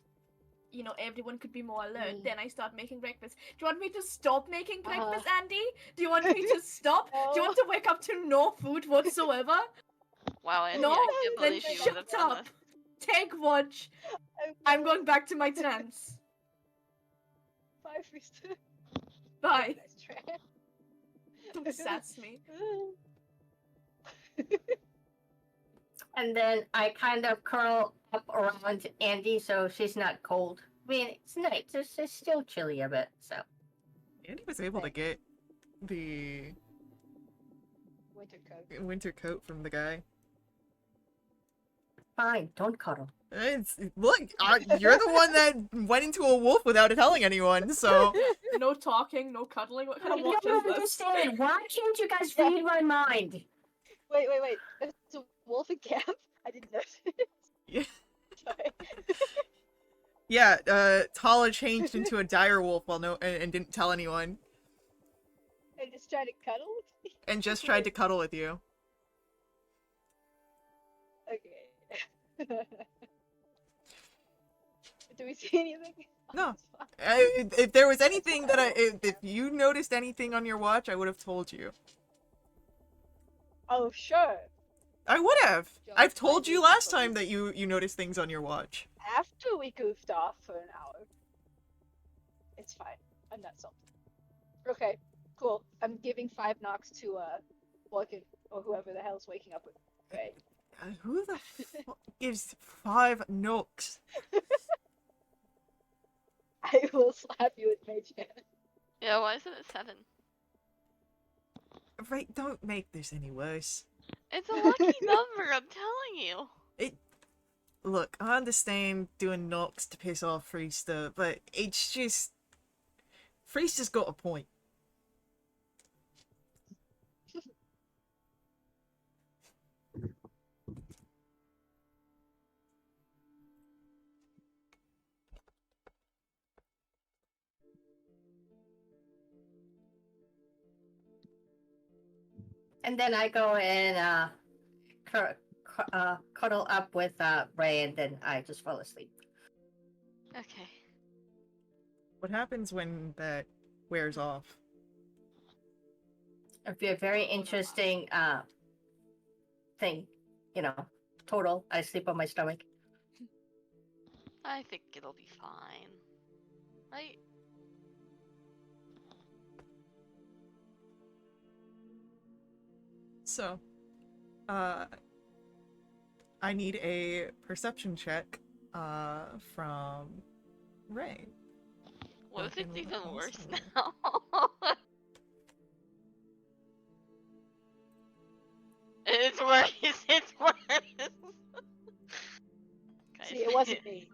S2: everyone could be more alert, then I start making breakfast. Do you want me to stop making breakfast, Andy? Do you want me to stop? Do you want to wake up to no food whatsoever?
S5: Wow, Andy,
S2: No?
S5: I can't
S2: Then
S5: believe you would
S2: shut
S5: have done
S2: up. Take watch. I'm going back to my trance.
S4: Bye, Friesta.
S2: Bye.
S4: Nice try.
S2: Don't sass me.
S3: And then I kind of curl up around Andy so she's not cold. I mean, it's night. It's still chilly a bit, so.
S1: Andy was able to get the
S4: Winter coat.
S1: winter coat from the guy.
S3: Fine, don't cuddle.
S1: Look, you're the one that went into a wolf without telling anyone, so.
S2: No talking, no cuddling. What kind
S3: I
S2: of watch
S3: don't
S2: is this?
S3: understand. Why can't you guys read my mind?
S4: Wait. It's a wolf in camp? I didn't notice.
S1: Yeah.
S4: Sorry.
S1: Yeah, Tala changed into a dire wolf and didn't tell anyone,
S4: I just tried to cuddle with me.
S1: and just tried to cuddle with you.
S4: Okay. Do we see anything?
S1: No.
S4: It's fine.
S1: If there was anything that if you noticed anything on your watch, I would have told you.
S4: Oh, sure.
S1: I would have.
S4: Just
S1: I've told
S4: like
S1: you
S4: you
S1: last
S4: told
S1: time
S4: me.
S1: that you noticed things on your watch.
S4: After we goofed off for an hour. It's fine. I'm not salty. Okay, cool. I'm giving 5 knocks to Morgan or whoever the hell's waking up with. Right.
S1: Who the fuck gives 5 nooks?
S4: I will slap you with mage hand.
S5: Yeah, why isn't it 7?
S1: Right, don't make this any worse.
S5: It's a lucky number, I'm telling you.
S1: Look, I understand doing knocks to piss off Freesta, but it's just... Freesta's got a point.
S3: And then I go and cuddle up with Ray, and then I just fall asleep.
S5: Okay.
S1: What happens when that wears off?
S3: It'd be a very interesting thing, you know. Total, I sleep on my stomach.
S5: I think it'll be fine. Right?
S1: So, I need a perception check, from Ray.
S5: What if it's
S1: Fucking
S5: even worse
S1: awesome.
S5: now? It's worse. It's worse.
S4: See, it wasn't me.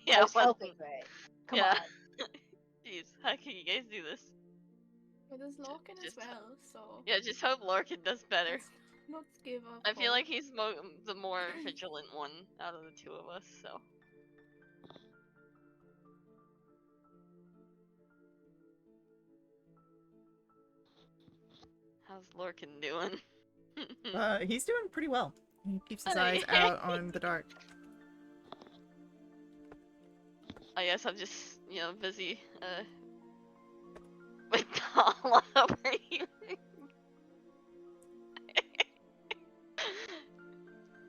S5: Yeah,
S4: I was
S5: it wasn't-
S4: helping Ray. Come
S5: yeah.
S4: on.
S5: Jeez, how can you guys do this?
S2: Well, there's Lorcan as
S5: just-
S2: well, so
S5: Yeah, just hope Lorcan does better.
S2: let's not give up.
S5: I feel
S2: hope.
S5: like he's the more vigilant one out of the two of us, so. How's Lorcan doing?
S1: He's doing pretty well. He keeps his
S5: Alright.
S1: eyes out on the dark.
S5: I guess I'm just, busy, with Tala over here.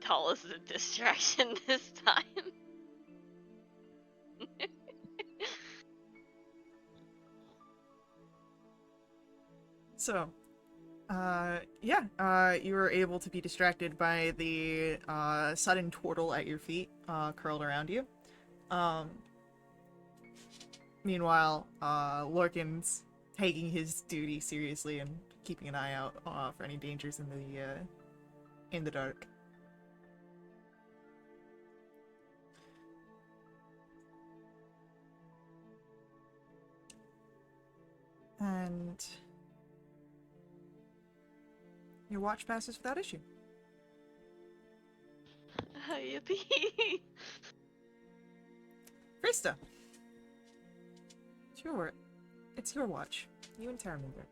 S5: Tala's a distraction this time.
S1: So, you were able to be distracted by the sudden turtle at your feet, curled around you. Meanwhile, Lorcan's taking his duty seriously and keeping an eye out for any dangers in the dark. And your watch passes without issue.
S5: Yippee!
S1: Krista! It's your watch. You and Terraminder.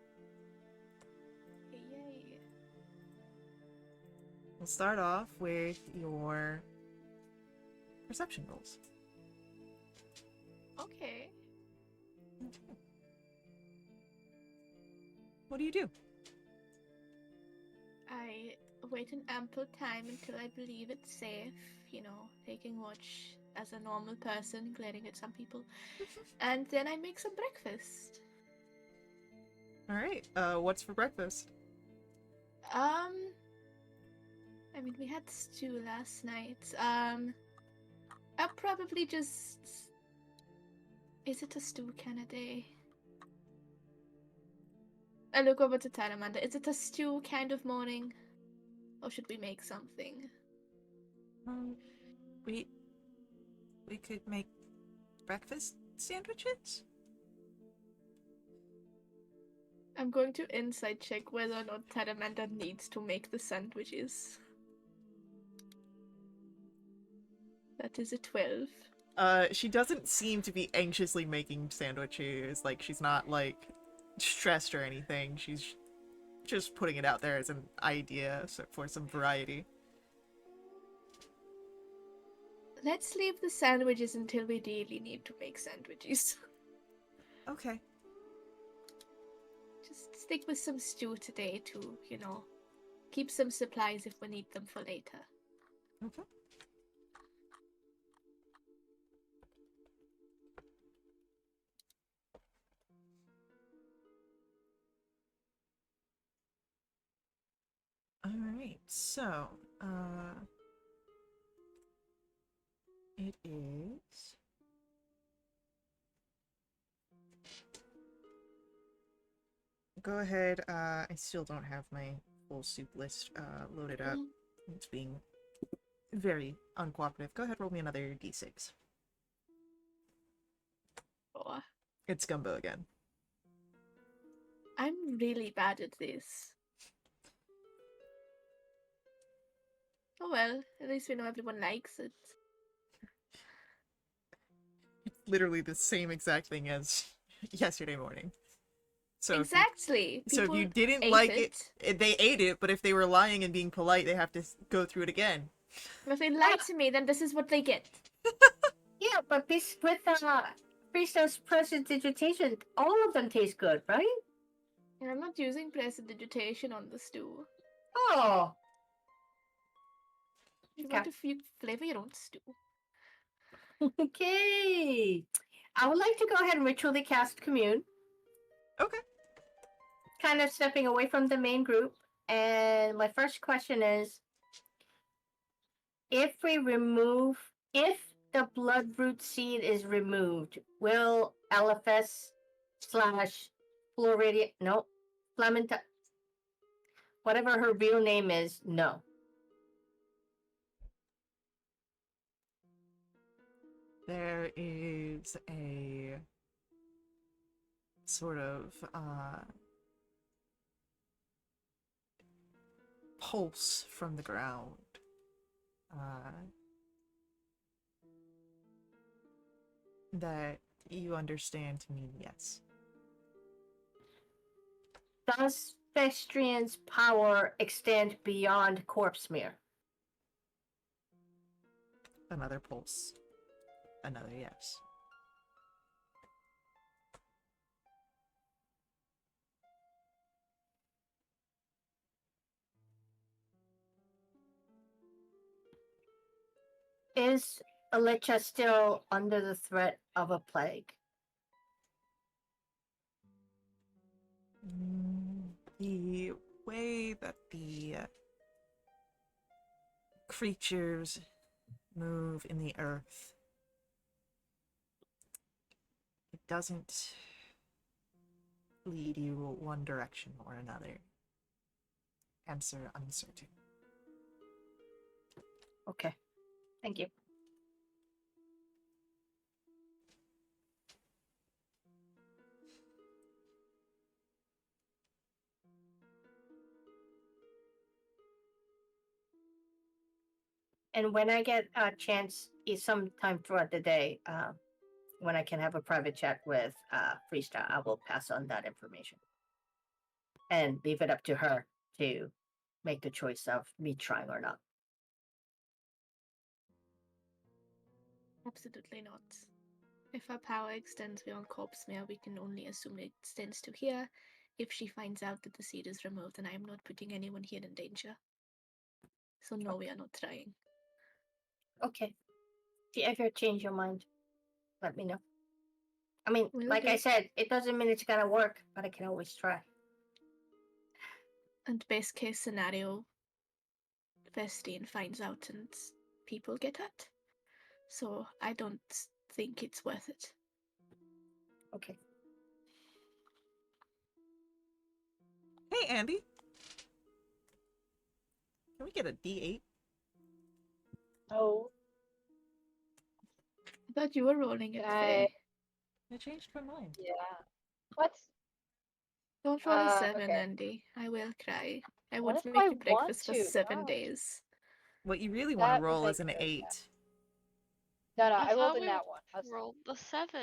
S2: Yay.
S1: We'll start off with your perception rolls.
S2: Okay.
S1: Okay. What do you do?
S2: I wait an ample time until I believe it's safe, taking watch as a normal person, glaring at some people. And then I make some breakfast.
S1: Alright, what's for breakfast?
S2: I mean, we had stew last night. I'll probably just... Is it a stew kind of day? I look over to Talamanda. Is it a stew kind of morning? Or should we make something?
S1: We could make breakfast sandwiches?
S2: I'm going to insight check whether or not Talamanda needs to make the sandwiches. That is a 12.
S1: She doesn't seem to be anxiously making sandwiches. Like, she's not, like, stressed or anything. She's just putting it out there as an idea for some variety.
S2: Let's leave the sandwiches until we really need to make sandwiches.
S1: Okay.
S2: Just stick with some stew today to, keep some supplies if we need them for later.
S1: Okay. Alright, so, it is... Go ahead, I still don't have my full soup list loaded up. It's being very uncooperative. Go ahead, roll me another d6.
S2: Oh,
S1: It's gumbo again.
S2: I'm really bad at this. Oh well, at least we know everyone likes it.
S1: It's literally the same exact thing as yesterday morning. So
S2: Exactly.
S1: if you
S2: People
S1: didn't
S2: ate
S1: like it, they ate it, but if they were lying and being polite, they have to go through it again.
S2: If they lie to me, then this is what they get.
S3: Yeah, but with Priestess prestidigitation, all of them taste good, right?
S2: And I'm not using prestidigitation on the stew.
S3: Oh,
S2: If you
S3: okay.
S2: want to flavor your own stew.
S3: Okay. I would like to go ahead and ritually cast Commune,
S1: Okay.
S3: kind of stepping away from the main group. And my first question is, if the bloodroot seed is removed, will LFS slash Floridia, no, Flamenta, whatever her real name is, no.
S1: There is a sort of pulse from the ground. That you understand to mean yes.
S3: Does Festrian's power extend beyond corpse smear?
S1: Another pulse. Another yes.
S3: Is Alecha still under the threat of a plague?
S1: The way that the creatures move in the earth, it doesn't lead you one direction or another. Answer uncertain.
S3: Okay. Thank you. And when I get a chance, sometime throughout the day, when I can have a private chat with Freesta, I will pass on that information and leave it up to her to make the choice of me trying or not.
S2: Absolutely not. If her power extends beyond corpse smear, we can only assume it extends to here. If she finds out that the seed is removed, then I am not putting anyone here in danger. So no, we are not trying.
S3: Okay. If you ever change your mind, let me know. I mean,
S2: Will
S3: like
S2: do.
S3: I said, it doesn't mean it's gonna work, but I can always try.
S2: And best case scenario, Vestine finds out and people get hurt. So I don't think it's worth it.
S3: Okay.
S1: Hey, Andy. Can we get a D8?
S4: Oh,
S2: I thought you were rolling it, Faye.
S1: I changed my mind.
S4: yeah. What?
S2: Don't roll a 7,
S4: Okay.
S2: Andy. I will cry. I
S4: What
S2: would
S4: if
S2: make
S4: I
S2: you breakfast
S4: want
S2: for
S4: to?
S2: 7
S4: Gosh.
S2: days.
S1: What you really want
S4: That
S1: to
S4: would
S1: roll
S4: make
S1: is an
S4: me really
S1: 8.
S4: sad. No,
S5: I
S4: I rolled
S5: thought
S4: a
S5: we
S4: nat one.
S5: rolled the 7.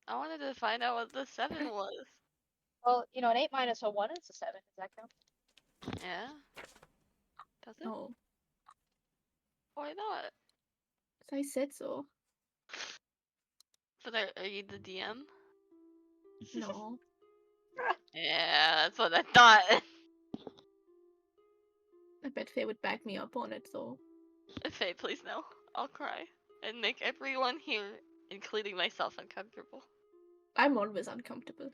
S5: I wanted to find out what the 7 was.
S4: Well, an 8 minus a 1 is a 7. Does that count?
S5: Yeah? Does it?
S2: No,
S5: Why not?
S2: I said so.
S5: But are you the DM?
S2: No.
S5: Yeah, that's what I thought.
S2: I bet Faye would back me up on it, though.
S5: Faye, please no. I'll cry. And make everyone here, including myself, uncomfortable.
S2: I'm always uncomfortable.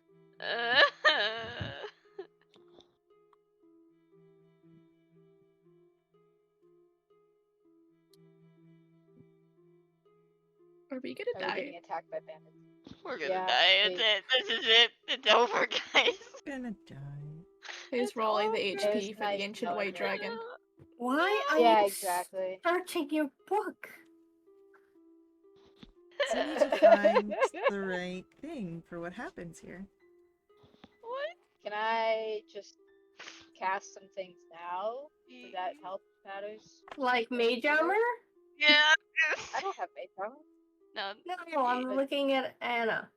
S2: Are we gonna
S4: Are we
S2: die?
S4: getting attacked by bandits?
S5: We're gonna
S4: Yeah,
S5: die. It's
S4: we-
S5: it. This is it. It's over, guys.
S1: Gonna die.
S2: He's
S5: It's
S2: rolling the
S5: all
S2: HP
S4: It was
S2: for
S4: nice
S2: the ancient
S4: knowing
S2: white
S4: that.
S2: dragon.
S3: Why are
S4: Yeah,
S3: you
S4: exactly.
S3: searching your book?
S1: So you need to find the right thing for what happens here.
S5: What?
S4: Can I just cast some things now? Would that help matters?
S3: Like mage armor?
S5: Yeah.
S4: I don't have mage armor.
S5: No.
S3: No, I'm looking at Anna.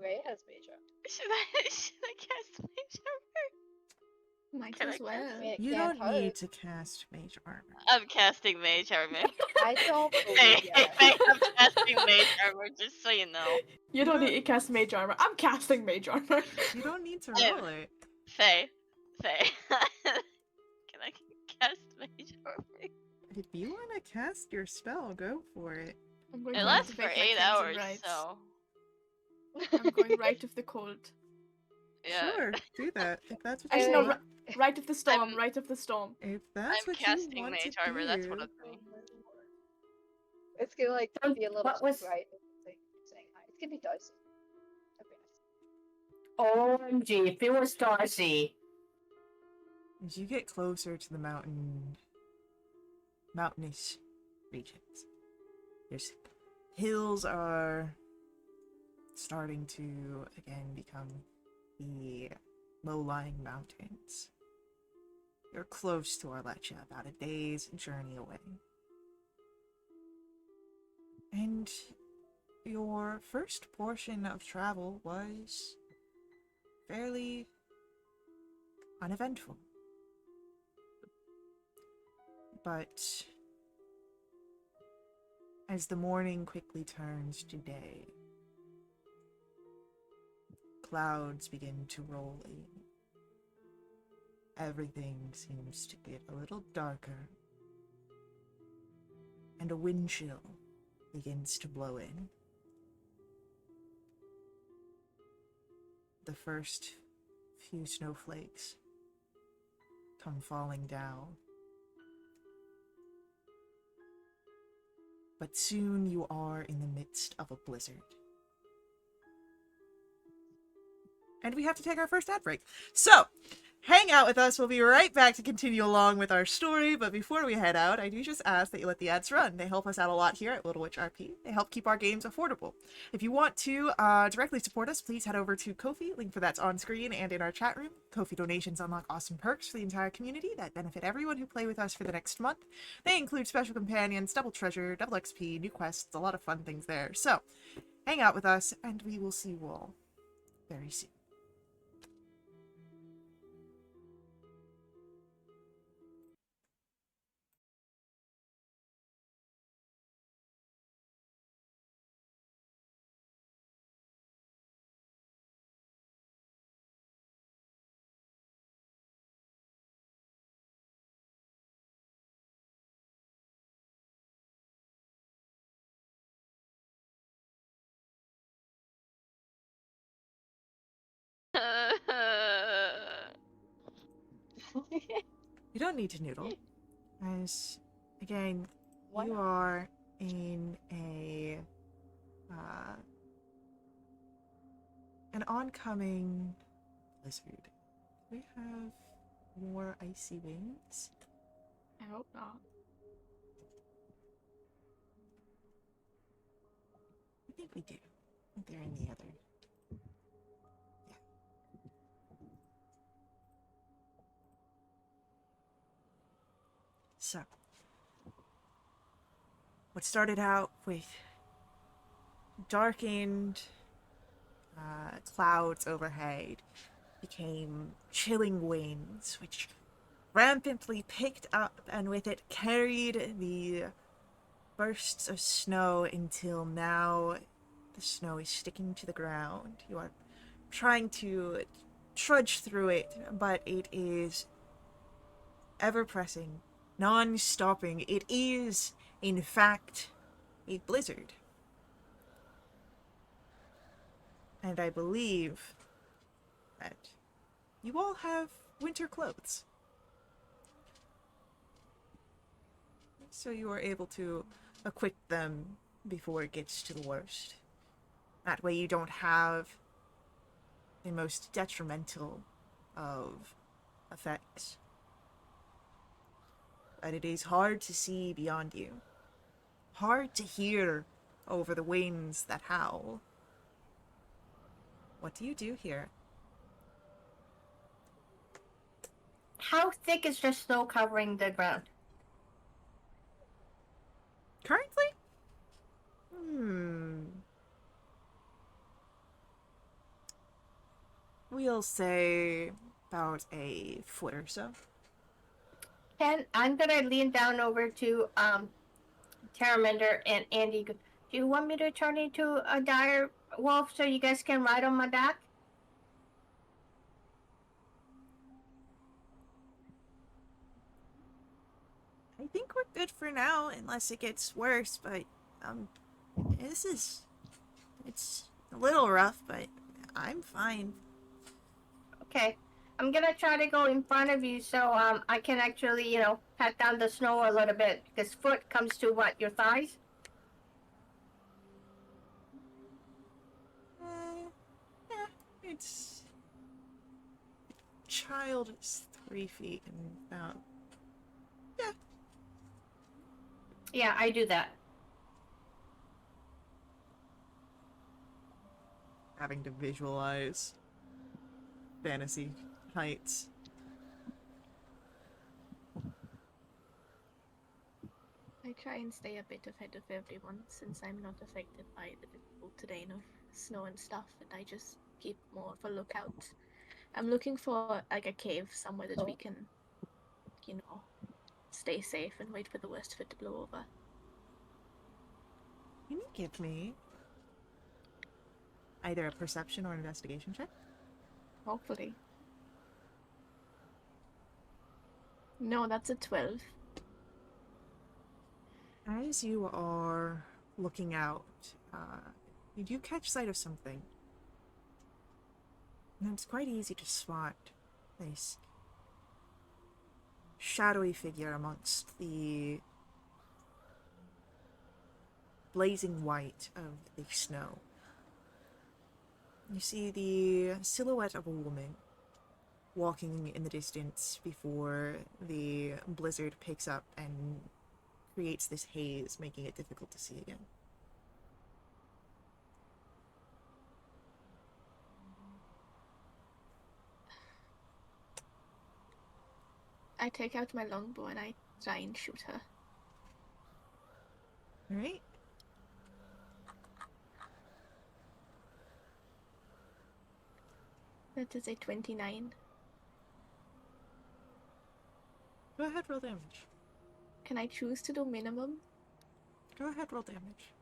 S4: Ray has mage armor.
S5: Should I cast mage armor?
S2: Might
S5: Can I
S2: as
S5: cast
S2: well.
S4: I mean, it
S1: You
S4: can't
S1: don't
S4: hurt.
S1: need to cast mage armor.
S5: I'm casting mage armor.
S4: I don't
S5: Hey,
S4: believe
S5: hey,
S4: that.
S5: hey, I'm casting mage armor, just so you know.
S2: You don't need to cast mage armor. I'm casting mage armor.
S1: You don't need to
S5: I-
S1: roll it.
S5: Faye. Can I cast mage armor?
S1: If you want to cast your spell, go for it.
S2: I'm going
S5: It
S2: to
S5: lasts for
S2: activate my
S5: 8
S2: crimson
S5: hours,
S2: rights.
S5: so.
S2: I'm going right of the cold.
S5: Yeah.
S1: Sure, do that. If that's what
S2: Actually,
S1: you
S2: no,
S1: want.
S2: right of the storm.
S5: I'm-
S2: Right of the storm.
S1: If that's
S5: I'm
S1: what you
S5: casting
S1: want
S5: mage
S1: to
S5: armor, that's what
S1: do.
S5: I'm doing.
S4: It's gonna like be a little
S3: What was-
S4: sprite saying hi. It's gonna be Darcy. Okay.
S3: OMG, if it was Darcy.
S1: As you get closer to the mountainous regions, there's hills are starting to again become the low-lying mountains. You're close to Arlecha, about a day's journey away. And your first portion of travel was fairly uneventful. But as the morning quickly turns to day, clouds begin to roll in. Everything seems to get a little darker, and a wind chill begins to blow in. The first few snowflakes come falling down. But soon you are in the midst of a blizzard. And we have to take our first ad break. So, hang out with us. We'll be right back to continue along with our story. But before we head out, I do just ask that you let the ads run. They help us out a lot here at Wildewitch RP. They help keep our games affordable. If you want to directly support us, please head over to Ko-fi. Link for that's on screen and in our chat room. Ko-fi donations unlock awesome perks for the entire community that benefit everyone who play with us for the next month. They include special companions, double treasure, double XP, new quests, a lot of fun things there. So, hang out with us, and we will see you all very soon. You don't need to noodle, as, again,
S4: Why
S1: you
S4: not?
S1: are in an oncoming blizzard. We have more icy winds.
S2: I hope not.
S1: I think we do. I think they're in the other. Yeah. So, what started out with darkened clouds overhead became chilling winds, which rampantly picked up and with it carried the bursts of snow until now the snow is sticking to the ground. You are trying to trudge through it, but it is ever pressing, non-stopping. It is, in fact, a blizzard. And I believe that you all have winter clothes. So you are able to equip them before it gets to the worst. That way you don't have the most detrimental of effects. But it is hard to see beyond you. Hard to hear over the winds that howl. What do you do here?
S3: How thick is the snow covering the ground?
S1: Currently? We'll say about a foot or so.
S3: And I'm gonna lean down over to Terramander and Andy. Do you want me to turn into a dire wolf so you guys can ride on my back?
S1: I think we're good for now, unless it gets worse, but, it's a little rough, but I'm fine.
S3: Okay. I'm gonna try to go in front of you so I can actually, pat down the snow a little bit, because foot comes to what, your thighs?
S1: Yeah, it's... Child is 3 feet and about... Yeah.
S3: Yeah, I do that.
S1: Having to visualize fantasy heights.
S2: I try and stay a bit ahead of everyone since I'm not affected by the difficult terrain of snow and stuff, and I just keep more of a lookout. I'm looking for like a cave somewhere that we can, stay safe and wait for the worst of it to blow over.
S1: Can you give me either a perception or investigation check?
S2: Hopefully. No, that's a 12.
S1: As you are looking out, you do catch sight of something. And it's quite easy to spot this shadowy figure amongst the blazing white of the snow. You see the silhouette of a woman walking in the distance before the blizzard picks up and creates this haze, making it difficult to see again.
S2: I take out my longbow and I try and shoot her.
S1: Alright.
S2: That is a 29.
S1: Go ahead, roll damage.
S2: Can I choose to do minimum?
S1: Go ahead, roll damage.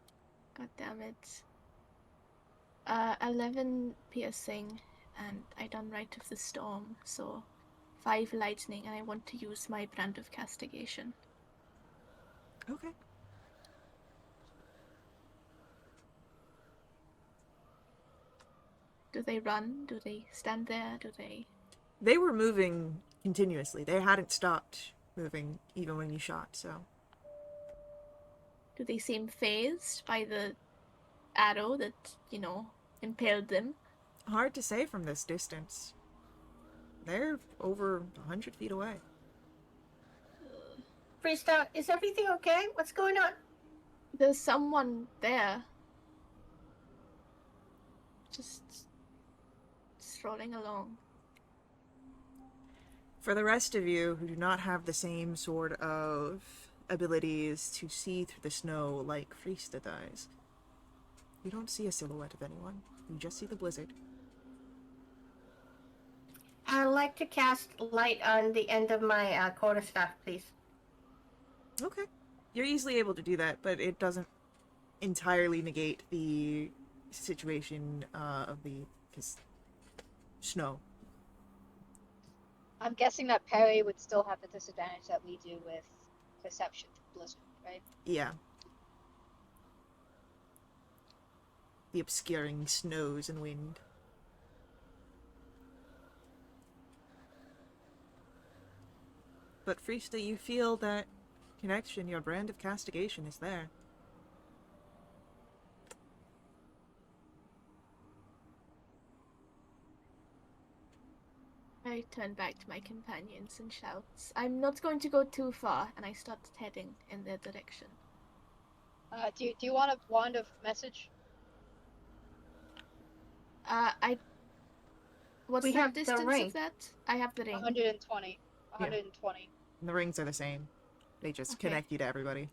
S2: God damn it. 11 piercing, and I done Rite of the Storm, so 5 lightning, and I want to use my brand of castigation.
S1: Okay.
S2: Do they run? Do they stand there? Do they...
S1: They were moving continuously. They hadn't stopped moving even when you shot, so...
S2: Do they seem phased by the arrow that, impaled them?
S1: Hard to say from this distance. They're over 100 feet away.
S3: Freestyle, is everything okay? What's going on?
S2: There's someone there. Just strolling along.
S1: For the rest of you who do not have the same sort of abilities to see through the snow like Friesta does, you don't see a silhouette of anyone. You just see the blizzard.
S3: I'd like to cast light on the end of my quarterstaff, please.
S1: Okay. You're easily able to do that, but it doesn't entirely negate the situation of the snow.
S4: I'm guessing that Perry would still have the disadvantage that we do with perception to blizzard, right?
S1: Yeah. The obscuring snows and wind. But Friesta, you feel that connection, your brand of castigation is there.
S2: I turn back to my companions and shout, "I'm not going to go too far," and I start heading in their direction.
S4: Do you want a wand of message?
S2: What's
S3: We
S2: the
S3: have the
S2: distance
S3: ring.
S2: of that? I have the ring.
S4: 120. 120.
S1: And the rings are the same. They just
S2: Okay.
S1: connect you to everybody.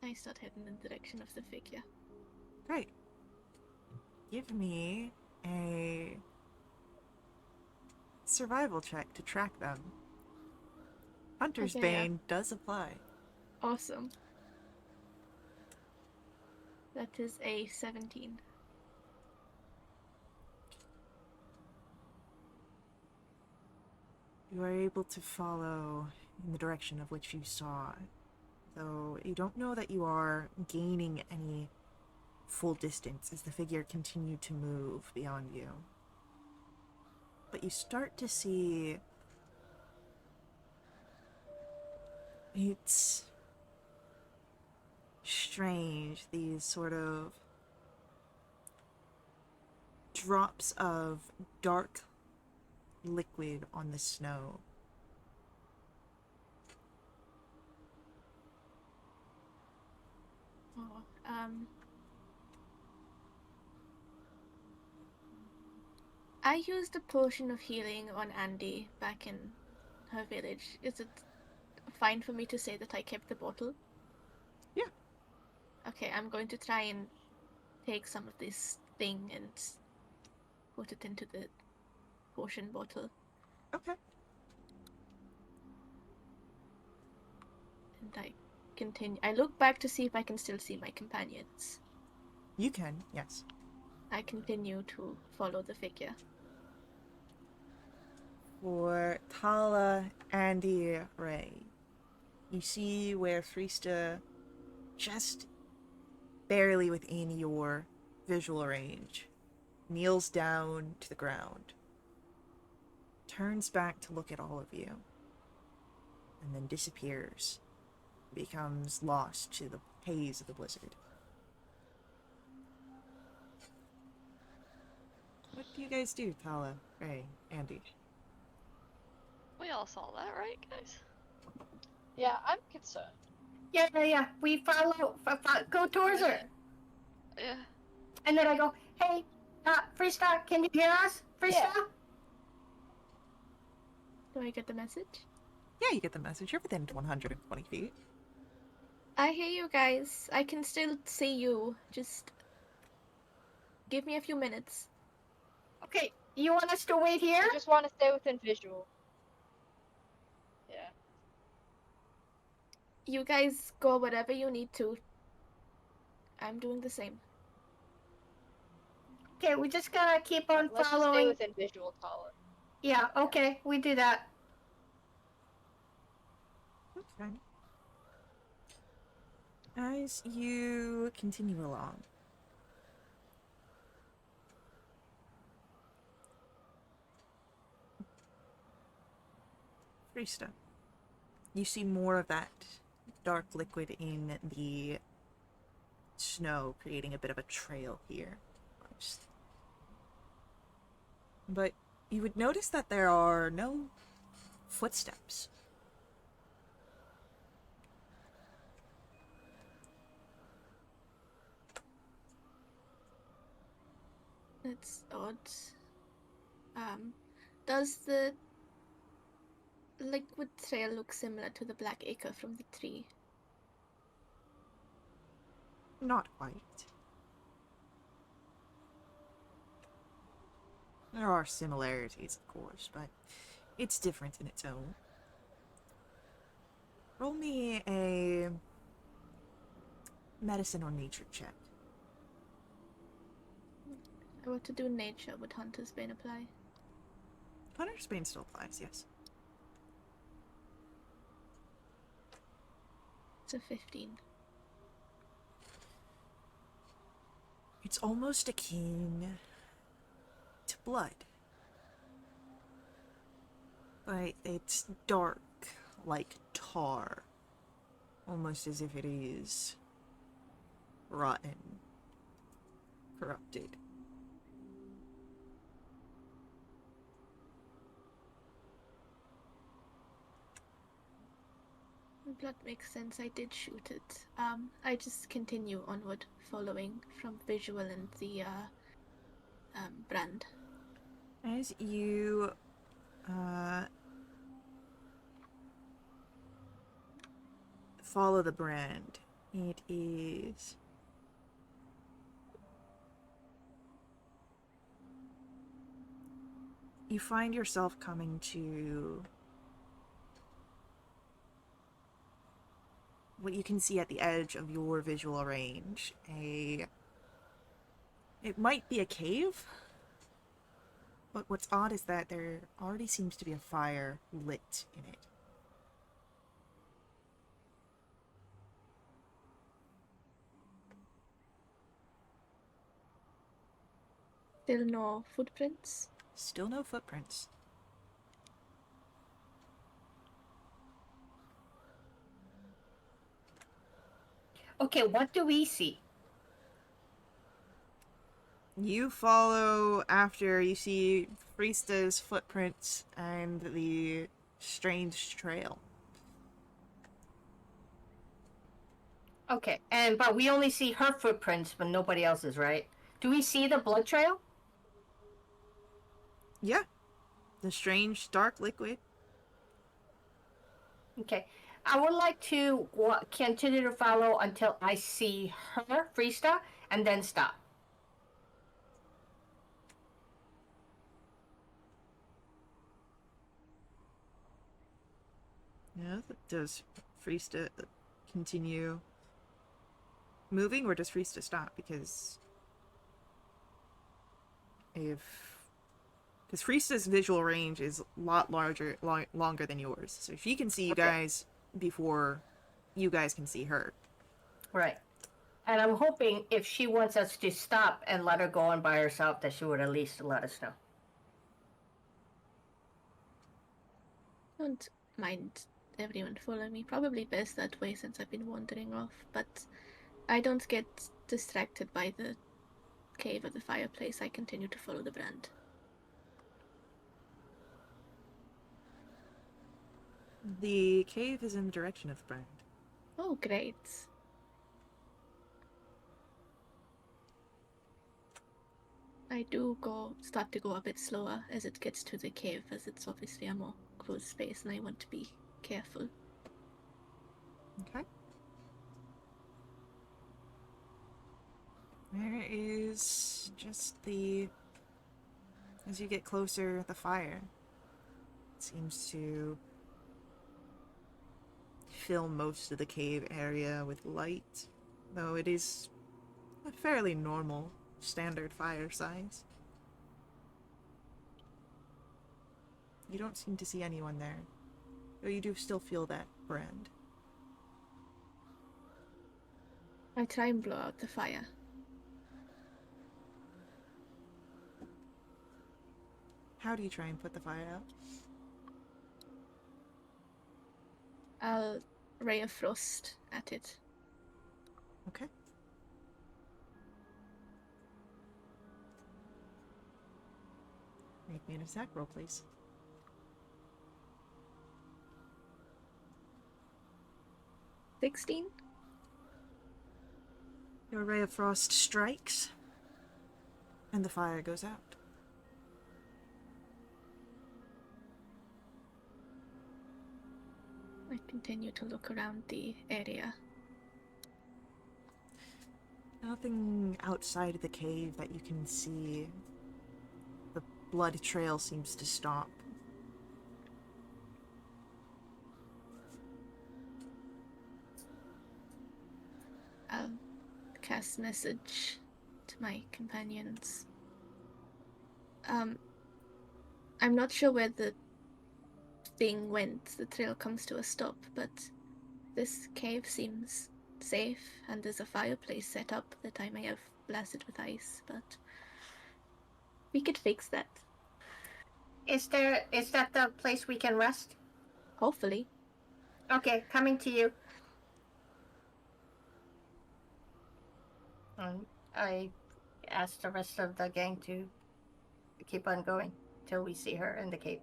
S2: I start heading in the direction of the figure.
S1: Great. Give me a survival check to track them. Hunter's
S2: Okay, yeah.
S1: Bane does apply.
S2: Awesome. That is a 17.
S1: You are able to follow in the direction of which you saw, though you don't know that you are gaining any full distance as the figure continued to move beyond you. But you start to see it's strange, these sort of drops of dark liquid on the snow.
S2: Oh, I used a potion of healing on Andy back in her village. Is it fine for me to say that I kept the bottle?
S1: Yeah.
S2: Okay, I'm going to try and take some of this thing and put it into the potion bottle.
S1: Okay.
S2: And I continue. I look back to see if I can still see my companions.
S1: You can, yes.
S2: I continue to follow the figure.
S1: For Tala, Andy, Ray, you see where Frista, just barely within your visual range, kneels down to the ground, turns back to look at all of you, and then disappears, becomes lost to the haze of the blizzard. What do you guys do, Tala, Ray, Andy?
S5: We all saw that, right, guys?
S4: Yeah, I'm concerned.
S3: Yeah. We follow, go towards her.
S5: Yeah.
S3: And then I go, hey, Freestar, can you hear us? Freestar?
S4: Yeah.
S2: Do I get the message?
S1: Yeah, you get the message. You're within 120 feet.
S2: I hear you guys. I can still see you. Just give me a few minutes.
S3: Okay, you want us to wait here?
S4: I just want to stay within visual. Yeah.
S2: You guys go wherever you need to. I'm doing the same.
S3: Okay, we just gotta keep on
S4: Let's just stay
S3: following.
S4: within visual, Tala.
S3: Yeah, okay, we do that.
S1: Okay. As you continue along, Frista, you see more of that dark liquid in the snow, creating a bit of a trail here. But you would notice that there are no footsteps.
S2: That's odd. Does the liquid trail look similar to the black acre from the tree?
S1: Not quite. There are similarities, of course, but it's different in its own. Roll me a medicine or nature check.
S2: I want to do nature. Would Hunter's Bane apply?
S1: Hunter's Bane still applies, yes.
S2: It's a 15.
S1: It's almost akin to blood. But it's dark, like tar. Almost as if it is rotten, corrupted.
S2: That makes sense. I did shoot it. I just continue onward, following from visual and the brand.
S1: As you follow the brand, it is you find yourself coming to what you can see at the edge of your visual range. It might be a cave, but what's odd is that there already seems to be a fire lit in it.
S2: Still no footprints.
S1: Still no footprints.
S3: Okay, what do we see?
S1: You follow after you see Frista's footprints and the strange trail.
S3: Okay, but we only see her footprints, but nobody else's, right? Do we see the blood trail?
S1: Yeah. The strange dark liquid.
S3: Okay. I would like to continue to follow until I see her, Freesta, and then stop.
S1: Yeah, does Frista continue moving, or does Frista stop? Because Frista's visual range is a lot longer than yours. So she can see you guys before you guys can see her.
S3: Right. And I'm hoping if she wants us to stop and let her go on by herself, that she would at least let us know.
S2: Don't mind everyone following me. Probably best that way since I've been wandering off, but I don't get distracted by the cave or the fireplace. I continue to follow the brand.
S1: The cave is in the direction of the brand.
S2: Oh, great. I do start to go a bit slower as it gets to the cave, as it's obviously a more closed space and I want to be careful.
S1: Okay. There is just as you get closer, the fire seems to fill most of the cave area with light, though it is a fairly normal, standard fire size. You don't seem to see anyone there, though you do still feel that brand.
S2: I try and blow out the fire.
S1: How do you try and put the fire out?
S2: I'll ray of frost at it.
S1: Okay. Make me an attack roll, please.
S2: $16?
S1: Your ray of frost strikes, and the fire goes out.
S2: I continue to look around the area.
S1: Nothing outside of the cave that you can see. The blood trail seems to stop.
S2: I'll cast message to my companions. I'm not sure where the thing went. The trail comes to a stop, but this cave seems safe, and there's a fireplace set up that I may have blasted with ice, but we could fix that.
S3: Is that the place we can rest?
S2: Hopefully.
S3: Okay, coming to you. I asked the rest of the gang to keep on going till we see her in the cave.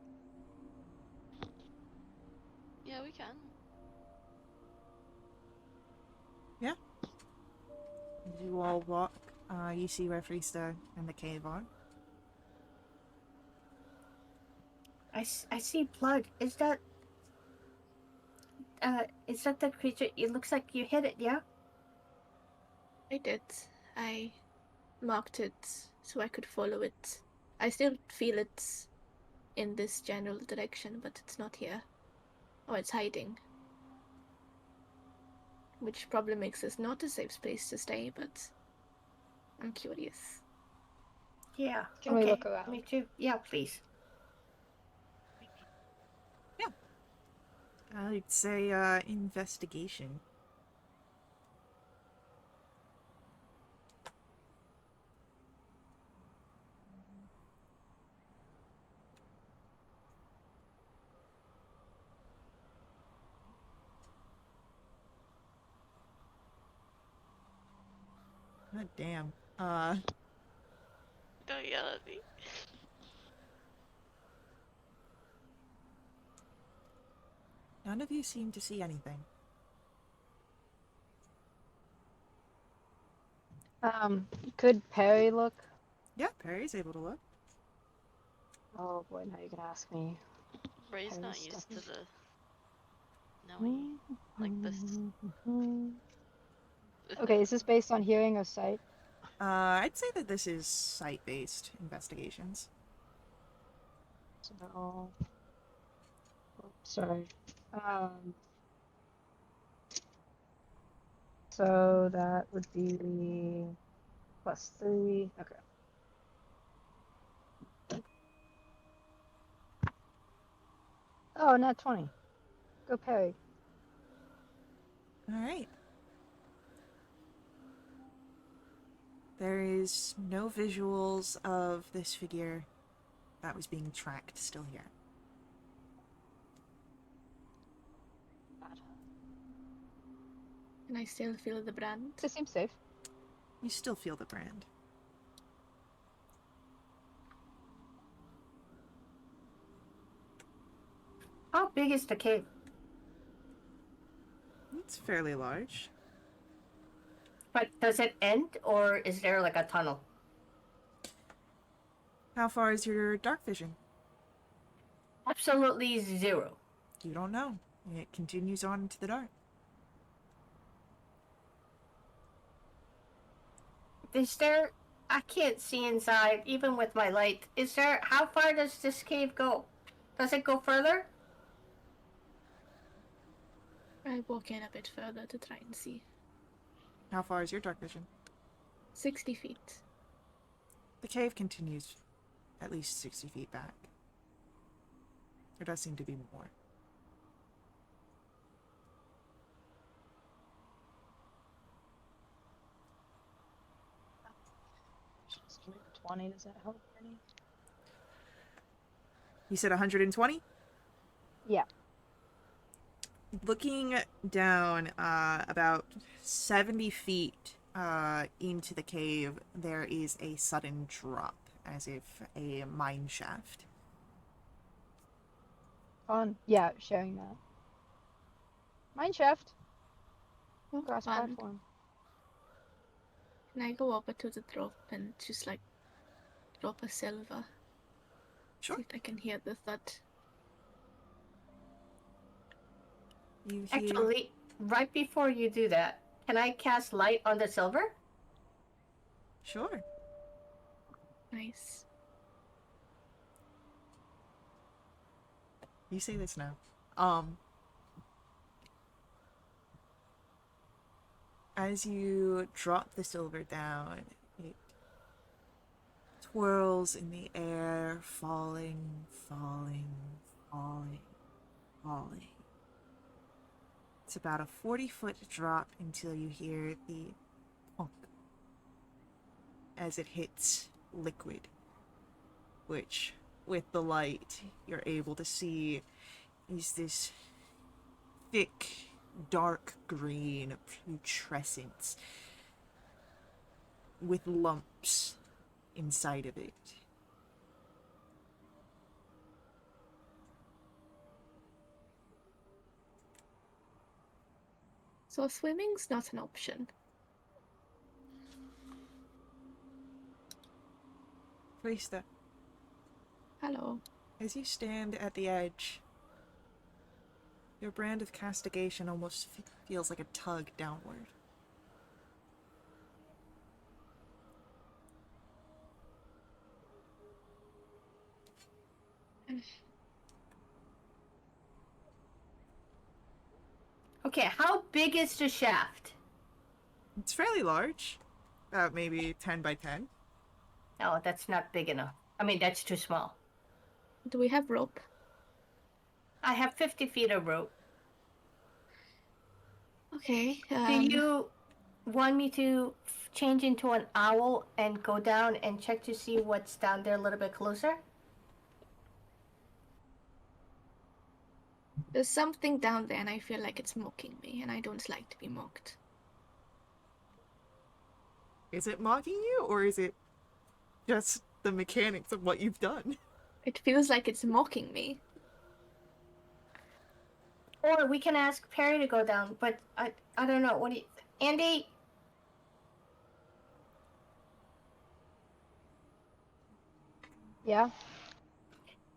S5: Yeah, we can.
S1: As you all walk, you see where Frista and the cave are.
S3: I see blood. Is that the creature? It looks like you hit it, yeah?
S2: I did. I marked it so I could follow it. I still feel it in this general direction, but it's not here. Oh, it's hiding. Which probably makes this not a safe space to stay, but I'm curious.
S3: Yeah.
S4: Can
S3: okay.
S4: we look around?
S3: Me too. Yeah, please.
S1: I'd say investigation. God damn.
S5: Don't yell at me.
S1: None of you seem to see anything.
S4: Could Perry look?
S1: Yeah, Perry's able to look.
S4: Oh boy, now you're gonna ask me.
S5: Ray's not
S4: Perry's
S5: used to
S4: stuff.
S5: the knowing like this.
S4: Okay, is this based on hearing or sight?
S1: I'd say that this is site-based investigations.
S4: So, oh, sorry. So that would be +3. Okay. Oh, not 20. Go Perry.
S1: Alright. There is no visuals of this figure that was being tracked still here.
S2: Can I still feel the brand?
S4: This seems safe.
S1: You still feel the brand.
S3: How big is the cave?
S1: It's fairly large.
S3: But does it end, or is there like a tunnel?
S1: How far is your dark vision?
S3: Absolutely 0.
S1: You don't know. It continues on into the dark.
S3: Is there? I can't see inside, even with my light. Is there? How far does this cave go? Does it go further?
S2: I walk in a bit further to try and see.
S1: How far is your dark vision?
S2: 60 feet.
S1: The cave continues at least 60 feet back. There does seem to be more.
S4: Just 20. Does that help any?
S1: You said 120?
S4: Yeah.
S1: Looking down about 70 feet into the cave, there is a sudden drop, as if a mine shaft.
S4: On. Yeah, sharing that. Mine shaft.
S2: Oh,
S4: Grass
S2: fun.
S4: platform.
S2: Can I go over to the drop and just like drop a silver?
S1: Sure.
S2: See if I can hear the thud.
S1: You hear...
S3: Actually, right before you do that, can I cast light on the silver?
S1: Sure.
S2: Nice.
S1: You say this now. As you drop the silver down, it twirls in the air, falling, falling, falling, falling. It's about a 40-foot drop until you hear the punk as it hits liquid, which, with the light, you're able to see is this thick, dark green putrescence with lumps inside of it.
S2: So swimming's not an option.
S1: Krista,
S2: Hello.
S1: as you stand at the edge, your brand of castigation almost feels like a tug downward.
S3: Okay, how big is the shaft?
S1: It's fairly large, about maybe 10 by 10.
S3: No, that's not big enough. I mean, that's too small.
S2: Do we have rope?
S3: I have 50 feet of rope.
S2: Okay.
S3: Do you want me to change into an owl and go down and check to see what's down there a little bit closer?
S2: There's something down there, and I feel like it's mocking me, and I don't like to be mocked.
S1: Is it mocking you, or is it just the mechanics of what you've done?
S2: It feels like it's mocking me.
S3: Or we can ask Perry to go down, but I don't know. What do you... Andy?
S4: Yeah.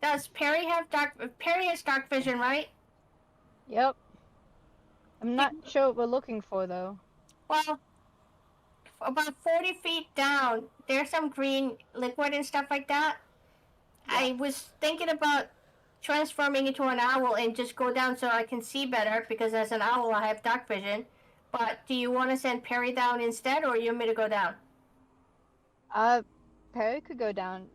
S3: Does Perry have Perry has dark vision, right?
S4: Yep. I'm not sure what we're looking for though.
S3: Well, about 40 feet down, there's some green liquid and stuff like that.
S1: Yeah.
S3: I was thinking about transforming into an owl and just go down so I can see better, because as an owl I have dark vision. But do you want to send Perry down instead, or you want me to go down?
S4: Perry could go down.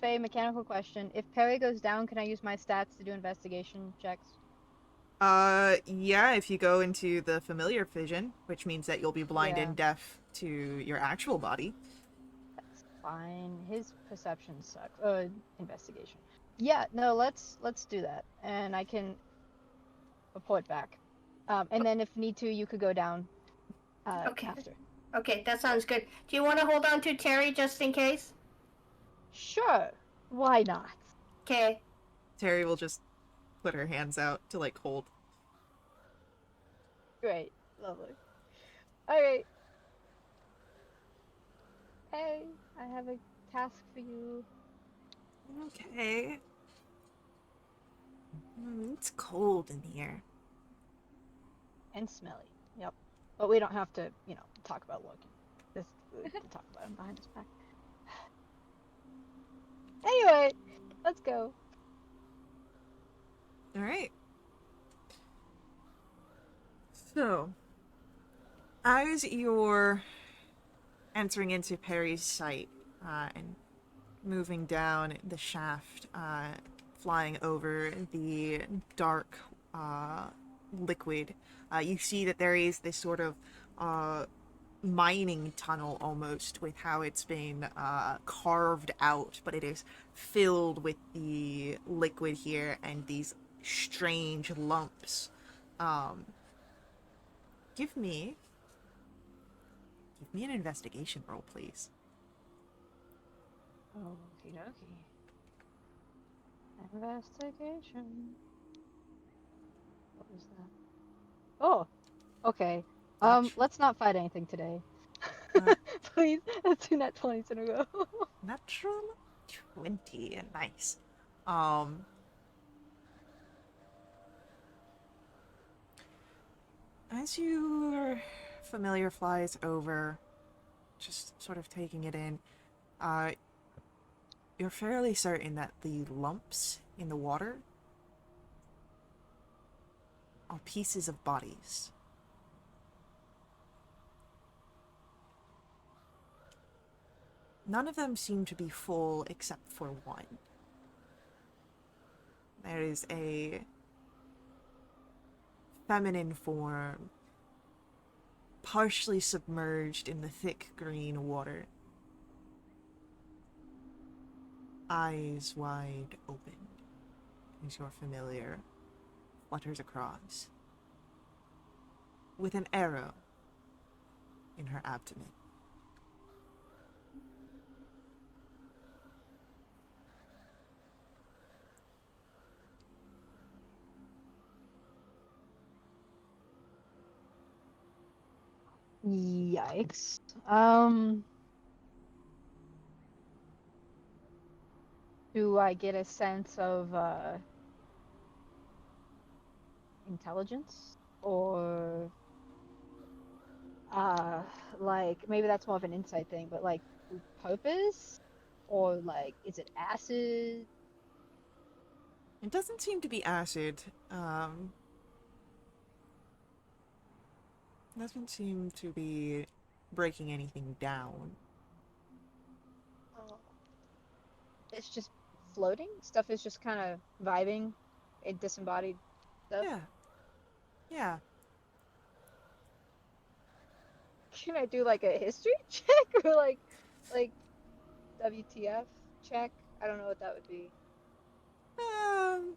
S4: Faye, mechanical question. If Perry goes down, can I use my stats to do investigation checks?
S1: Yeah, if you go into the familiar vision, which means that you'll be blind
S4: Yeah.
S1: and deaf to your actual body.
S4: That's fine. His perception sucks. Investigation. Yeah, no, let's do that. And I can report back. And then if need to, you could go down
S3: Okay.
S4: after.
S3: Okay, that sounds good. Do you want to hold on to Terry just in case?
S4: Sure. Why not?
S3: Okay.
S1: Terry will just put her hands out to like hold.
S4: Great. Lovely. Alright. Hey, I have a task for you.
S1: Okay. It's cold in here.
S4: And smelly. Yep. But we don't have to, talk about Loki. This to talk about him behind his back. Anyway, let's go.
S1: All right. So, as you're entering into Perry's sight and moving down the shaft, flying over the dark liquid, you see that there is this sort of mining tunnel almost, with how it's been carved out, but it is filled with the liquid here and these strange lumps. Give me an investigation roll, please.
S4: Okie dokie. Investigation. What was that? Oh, okay. Let's not fight anything today. Please, let's do that 20s in a row.
S1: Natural 20. Nice. As your familiar flies over, just sort of taking it in, you're fairly certain that the lumps in the water are pieces of bodies. None of them seem to be full except for one. There is a feminine form, partially submerged in the thick green water. Eyes wide open as your familiar flutters across, with an arrow in her abdomen.
S4: Yikes. Do I get a sense of intelligence? Or like maybe that's more of an insight thing, but like purpose? Or like is it acid?
S1: It doesn't seem to be acid. Doesn't seem to be breaking anything down.
S4: Oh. It's just floating? Stuff is just kind of vibing? It disembodied stuff?
S1: Yeah. Yeah.
S4: Can I do like a history check or like WTF check? I don't know what that would be.
S1: Um,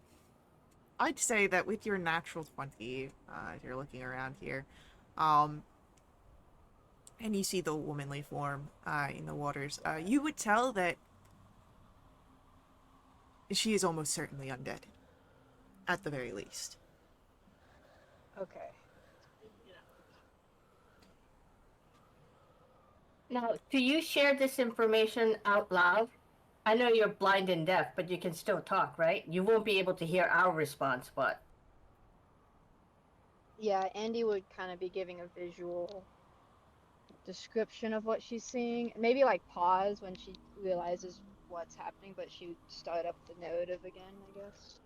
S1: I'd say that with your natural 20, if you're looking around here, um, and you see the womanly form in the waters, you would tell that she is almost certainly undead, at the very least.
S4: Okay.
S3: Now, do you share this information out loud? I know you're blind and deaf, but you can still talk, right? You won't be able to hear our response, but
S4: Yeah, Andy would kind of be giving a visual description of what she's seeing. Maybe like pause when she realizes what's happening, but she would start up the narrative again, I guess.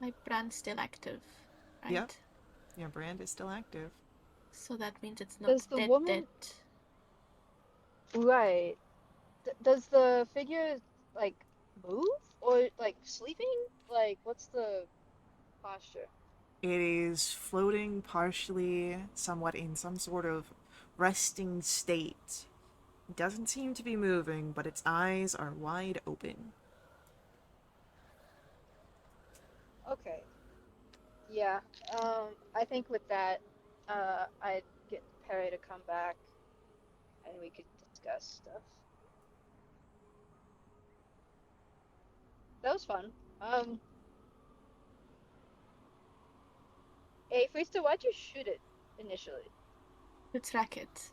S2: My brand's still active, right?
S1: Yep. Your brand is still active.
S2: So that means it's not
S4: Does the
S2: dead
S4: woman-
S2: dead.
S4: Right. Does the figure like move or like sleeping? Like what's the posture?
S1: It is floating partially, somewhat in some sort of resting state. It doesn't seem to be moving, but its eyes are wide open.
S4: Okay. Yeah. I think with that, I'd get Perry to come back and we could discuss stuff. That was fun. Hey, Freesta, why'd you shoot it initially?
S2: To track it.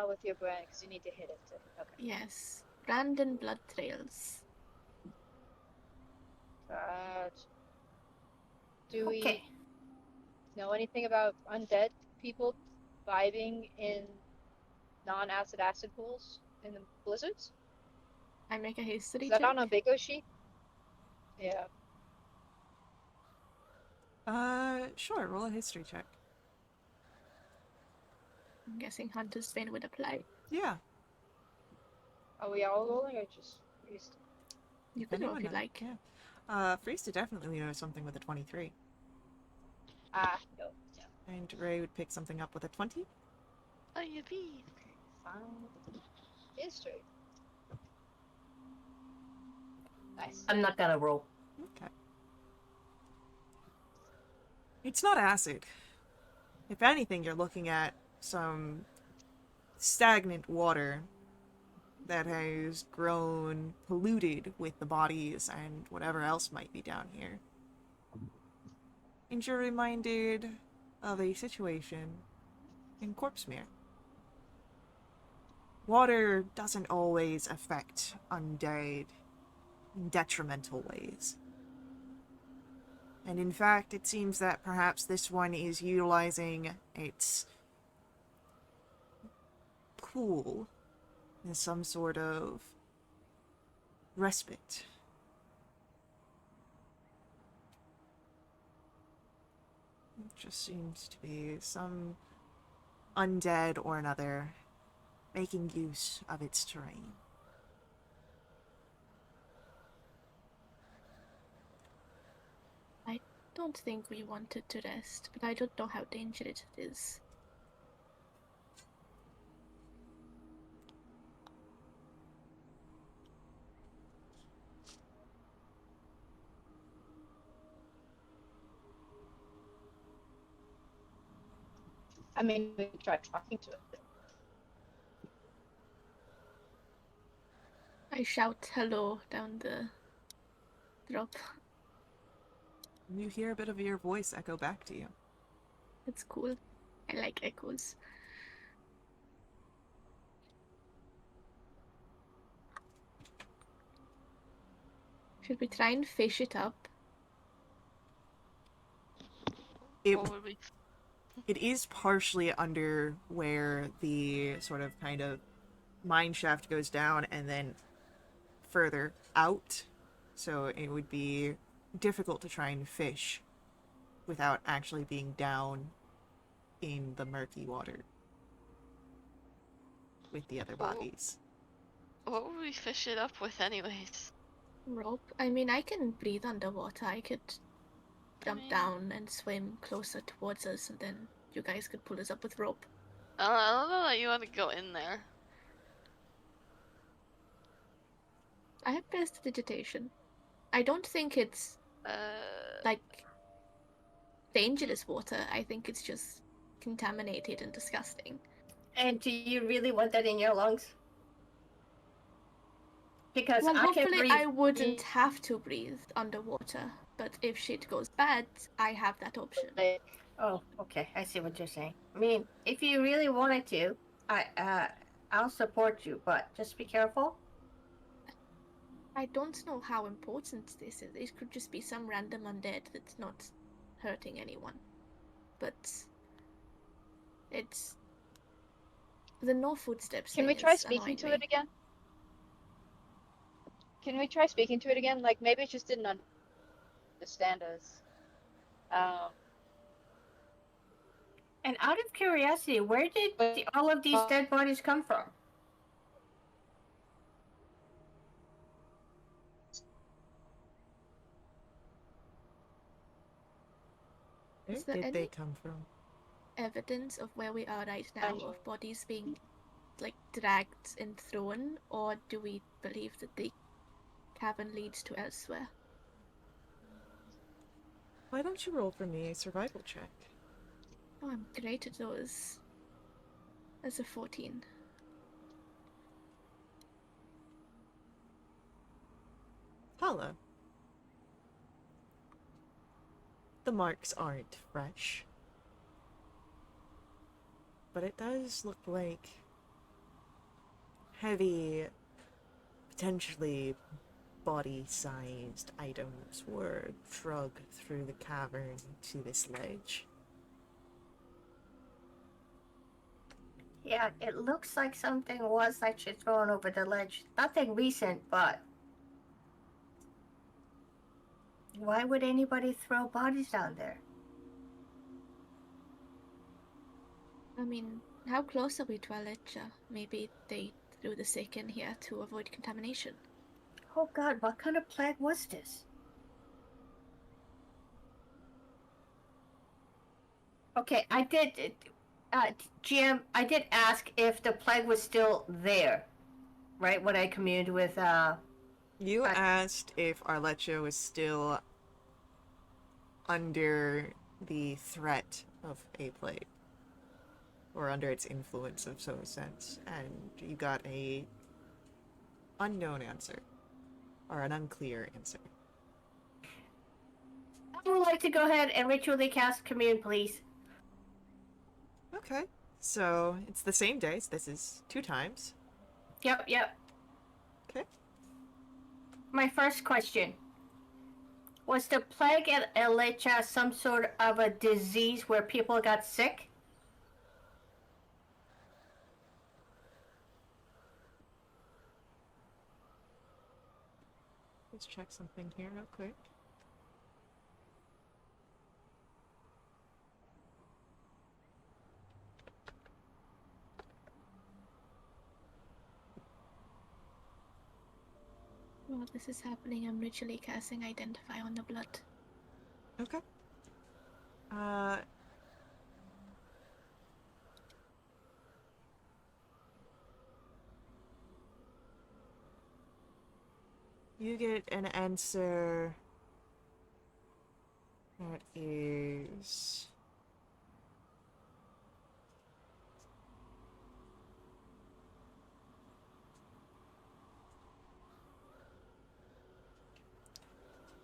S4: With your brand, because you need to hit it. Okay.
S2: Yes. Brand and blood trails.
S4: Do we
S3: okay.
S4: know anything about undead people vibing in non-acid acid pools in the blizzards?
S2: I make a history
S4: Is that
S2: check.
S4: on a Bigo sheet? Yeah.
S1: Sure, roll a history check.
S2: I'm guessing Hunter's Vein would apply.
S1: Yeah.
S4: Are we all rolling or just Freesta?
S2: You can roll if you
S1: Anyone
S2: like.
S1: Yeah. Freesta definitely knows something with a 23.
S4: No. Yeah.
S1: And Ray would pick something up with a 20.
S5: Oh, yippee.
S4: Fine. History. Nice.
S3: I'm not gonna roll.
S1: Okay. It's not acid. If anything, you're looking at some stagnant water that has grown polluted with the bodies and whatever else might be down here. And you're reminded of a situation in Corpsemere. Water doesn't always affect undead in detrimental ways. And in fact, it seems that perhaps this one is utilizing its pool as some sort of respite. It just seems to be some undead or another making use of its terrain.
S2: I don't think we wanted to rest, but I don't know how dangerous it is.
S4: I mean, we could try talking to it.
S2: I shout hello down the drop.
S1: You hear a bit of your voice echo back to you.
S2: It's cool. I like echoes. Should we try and fish it up?
S1: It,
S5: What would we?
S1: it is partially under where the sort of kind of mine shaft goes down and then further out. So it would be difficult to try and fish without actually being down in the murky water with the other bodies.
S5: What would we fish it up with, anyways?
S2: Rope? I mean, I can breathe underwater. I could jump
S5: mean-
S2: down and swim closer towards us, and then you guys could pull us up with rope.
S5: I don't know that you want to go in there.
S2: I have prestidigitation. I don't think it's like dangerous water. I think it's just contaminated and disgusting.
S3: And do you really want that in your lungs? Because
S2: Well,
S3: I can
S2: hopefully
S3: breathe.
S2: I wouldn't have to breathe underwater. But if shit goes bad, I have that option.
S3: Oh, okay. I see what you're saying. I mean, if you really wanted to, I'll support you, but just be careful.
S2: I don't know how important this is. It could just be some random undead that's not hurting anyone. But it's the no footsteps.
S4: Can we
S2: thing
S4: try
S2: is
S4: speaking
S2: annoying
S4: to
S2: me.
S4: it again? Can we try speaking to it again? Like, maybe it just didn't understand us.
S3: And out of curiosity, where did all of these dead bodies come from?
S1: Where
S2: Is there
S1: did
S2: any
S1: they come from?
S2: evidence of where we are right now, of bodies being like dragged and thrown, or do we believe that the cavern leads to elsewhere?
S1: Why don't you roll for me a survival check?
S2: Oh, I'm great at those. As a 14.
S1: Hala. The marks aren't fresh. But it does look like heavy, potentially body-sized items were dragged through the cavern to this ledge.
S3: Yeah, it looks like something was actually thrown over the ledge. Nothing recent, but why would anybody throw bodies down there?
S2: I mean, how close are we to our ledge? Maybe they threw the sick in here to avoid contamination.
S3: Oh god, what kind of plague was this? Okay, I did, GM, I did ask if the plague was still there, right? When I communed with,
S1: You asked if Arlecchio was still under the threat of a plague, or under its influence of some sense, and you got a unknown answer, or an unclear answer.
S3: I would like to go ahead and ritually cast commune, please.
S1: Okay, so it's the same day, so this is 2 times.
S3: Yep.
S1: Okay.
S3: My first question. Was the plague at Elycha some sort of a disease where people got sick?
S1: Let's check something here real quick.
S2: While this is happening, I'm ritually casting Identify on the blood.
S1: Okay. You get an answer that is...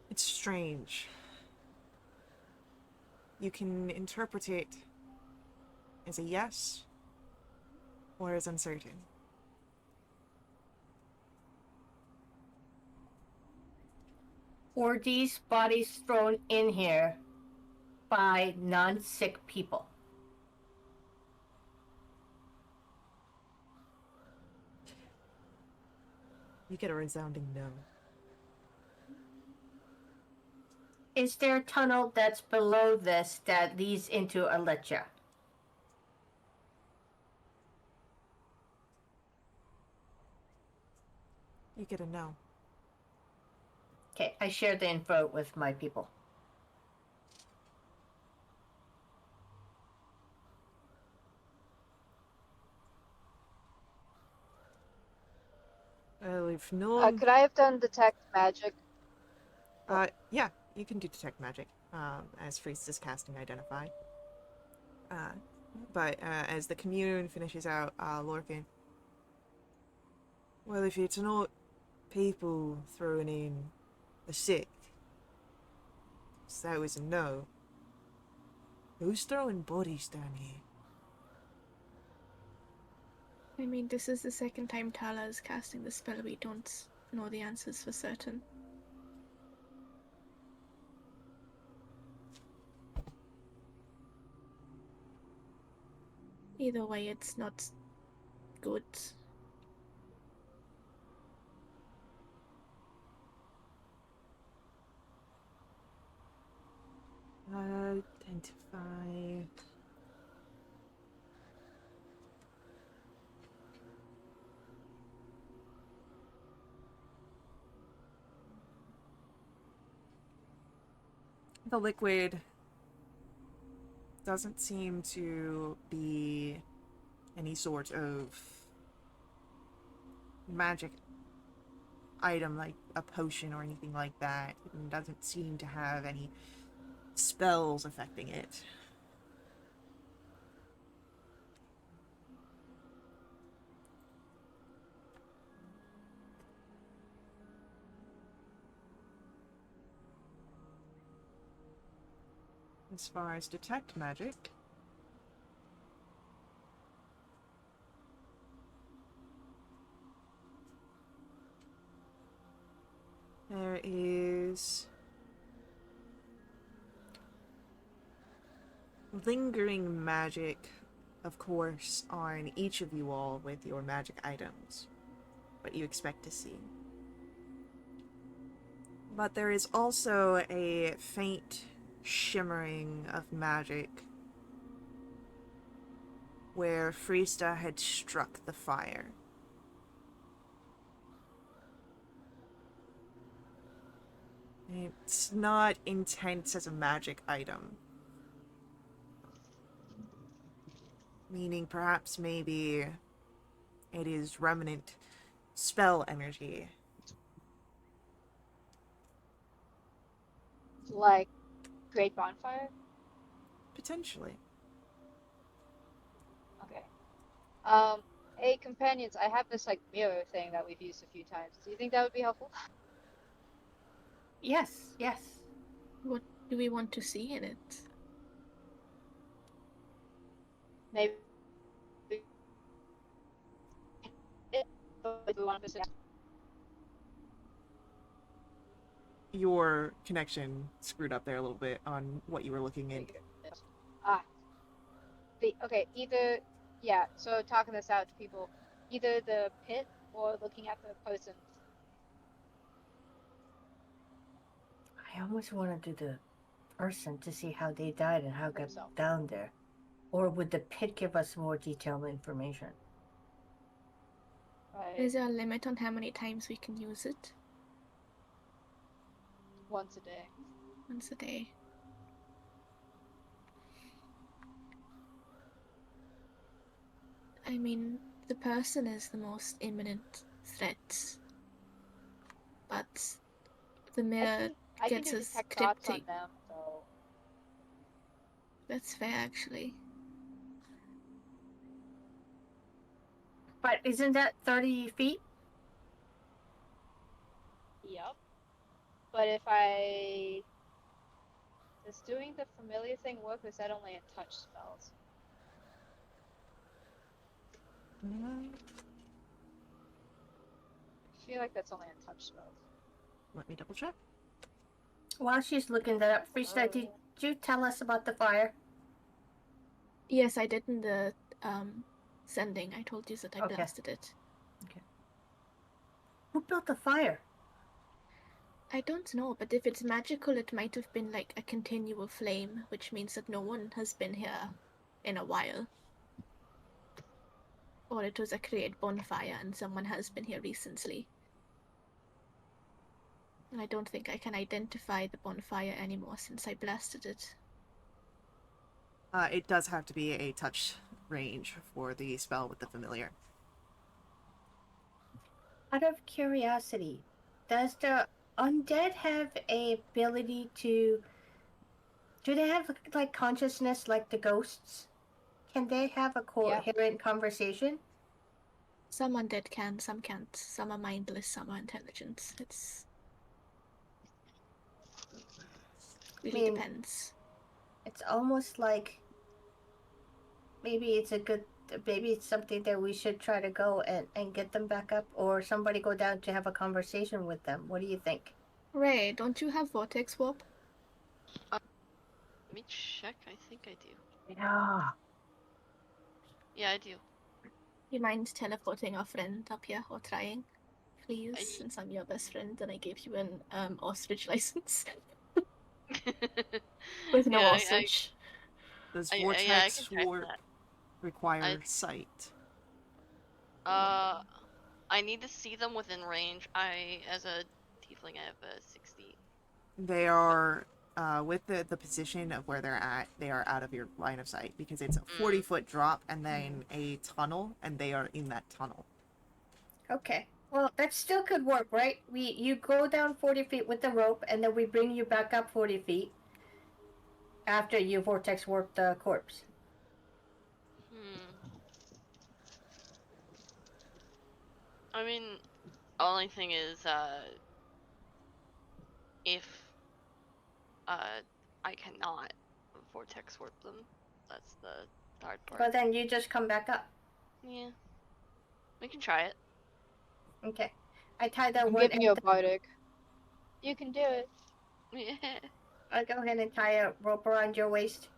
S1: It's strange. You can interpret it as a yes or as uncertain.
S3: Or these bodies thrown in here by non-sick people?
S1: You get a resounding no.
S3: Is there a tunnel that's below this that leads into a lecha?
S1: You get a no.
S3: Okay, I share the info with my people.
S1: Well, if none...
S4: Could I have done detect magic?
S1: Yeah, you can do detect magic, as Freeze is casting Identify. But as the commune finishes out, Lorcan... Well, if it's not people throwing in the sick, so that was a no. Who's throwing bodies down here?
S2: I mean, this is the second time Tala is casting the spell. We don't know the answers for certain. Either way, it's not good.
S1: Identify... The liquid doesn't seem to be any sort of magic item like a potion or anything like that. It doesn't seem to have any spells affecting it. As far as detect magic, there is lingering magic, of course, on each of you all with your magic items, what you expect to see. But there is also a faint shimmering of magic where Freesta had struck the fire. It's not intense as a magic item. Meaning perhaps maybe it is remnant spell energy.
S4: Like Great Bonfire?
S1: Potentially.
S4: Okay. Hey companions, I have this like mirror thing that we've used a few times. Do you think that would be helpful?
S3: Yes, yes.
S2: What do we want to see in it?
S4: Maybe if we want to
S1: Your connection screwed up there a little bit on what you were looking in.
S4: Ah, okay, either, yeah, so talking this out to people, either the pit or looking at the person.
S3: I almost want to do the person to see how they died and how got
S4: Themselves.
S3: down there. Or would the pit give us more detailed information?
S4: Right.
S2: Is there a limit on how many times we can use it?
S4: Once a day.
S2: Once a day. I mean, the person is the most imminent threat, but the mirror
S4: I can
S2: gets
S4: do
S2: us
S4: detect thoughts on
S2: cryptic.
S4: them, so
S2: That's fair, actually.
S3: But isn't that 30 feet?
S4: yep. But if I does doing the familiar thing work, or is that only in touch spells? I feel like that's only in touch spells.
S1: Let me double check.
S3: While she's looking that up, Frista, did you tell us about the fire?
S2: Yes, I did in the sending. I told you that I
S3: Okay.
S2: blasted it.
S3: Who built the fire?
S2: I don't know, but if it's magical, it might have been like a continual flame, which means that no one has been here in a while. Or it was a created bonfire and someone has been here recently. And I don't think I can identify the bonfire anymore since I blasted it.
S1: It does have to be a touch range for the spell with the familiar.
S3: Out of curiosity, does the undead have a ability to... Do they have, like, consciousness like the ghosts? Can they have a coherent conversation?
S2: Some undead can, some can't. Some are mindless, some are intelligent. It's really depends.
S3: It's almost like maybe it's something that we should try to go and get them back up, or somebody go down to have a conversation with them. What do you think?
S2: Ray, don't you have Vortex Warp?
S5: Let me check. I think I do.
S3: Yeah.
S5: Yeah, I do.
S2: You mind teleporting our friend up here, or trying? Please, since I'm your best friend and I gave you an ostrich license. With no ostrich.
S1: Does
S5: I
S1: Vortex
S5: can check
S1: Warp
S5: that.
S1: require sight?
S5: I need to see them within range. As a tiefling, I have a 60.
S1: They are, with the position of where they're at, they are out of your line of sight because it's a 40-foot drop and then a tunnel, and they are in that tunnel.
S3: Okay. Well, that still could work, right? You go down 40 feet with the rope, and then we bring you back up 40 feet after you vortex warp the corpse.
S5: I mean, only thing is, if I cannot vortex warp them, that's the hard part.
S3: But then you just come back up.
S5: Yeah, we can try it.
S3: Okay. I tied that
S4: I'm
S3: one.
S4: giving you a bardic. You can do it.
S5: Yeah.
S3: I'll go ahead and tie a rope around your waist.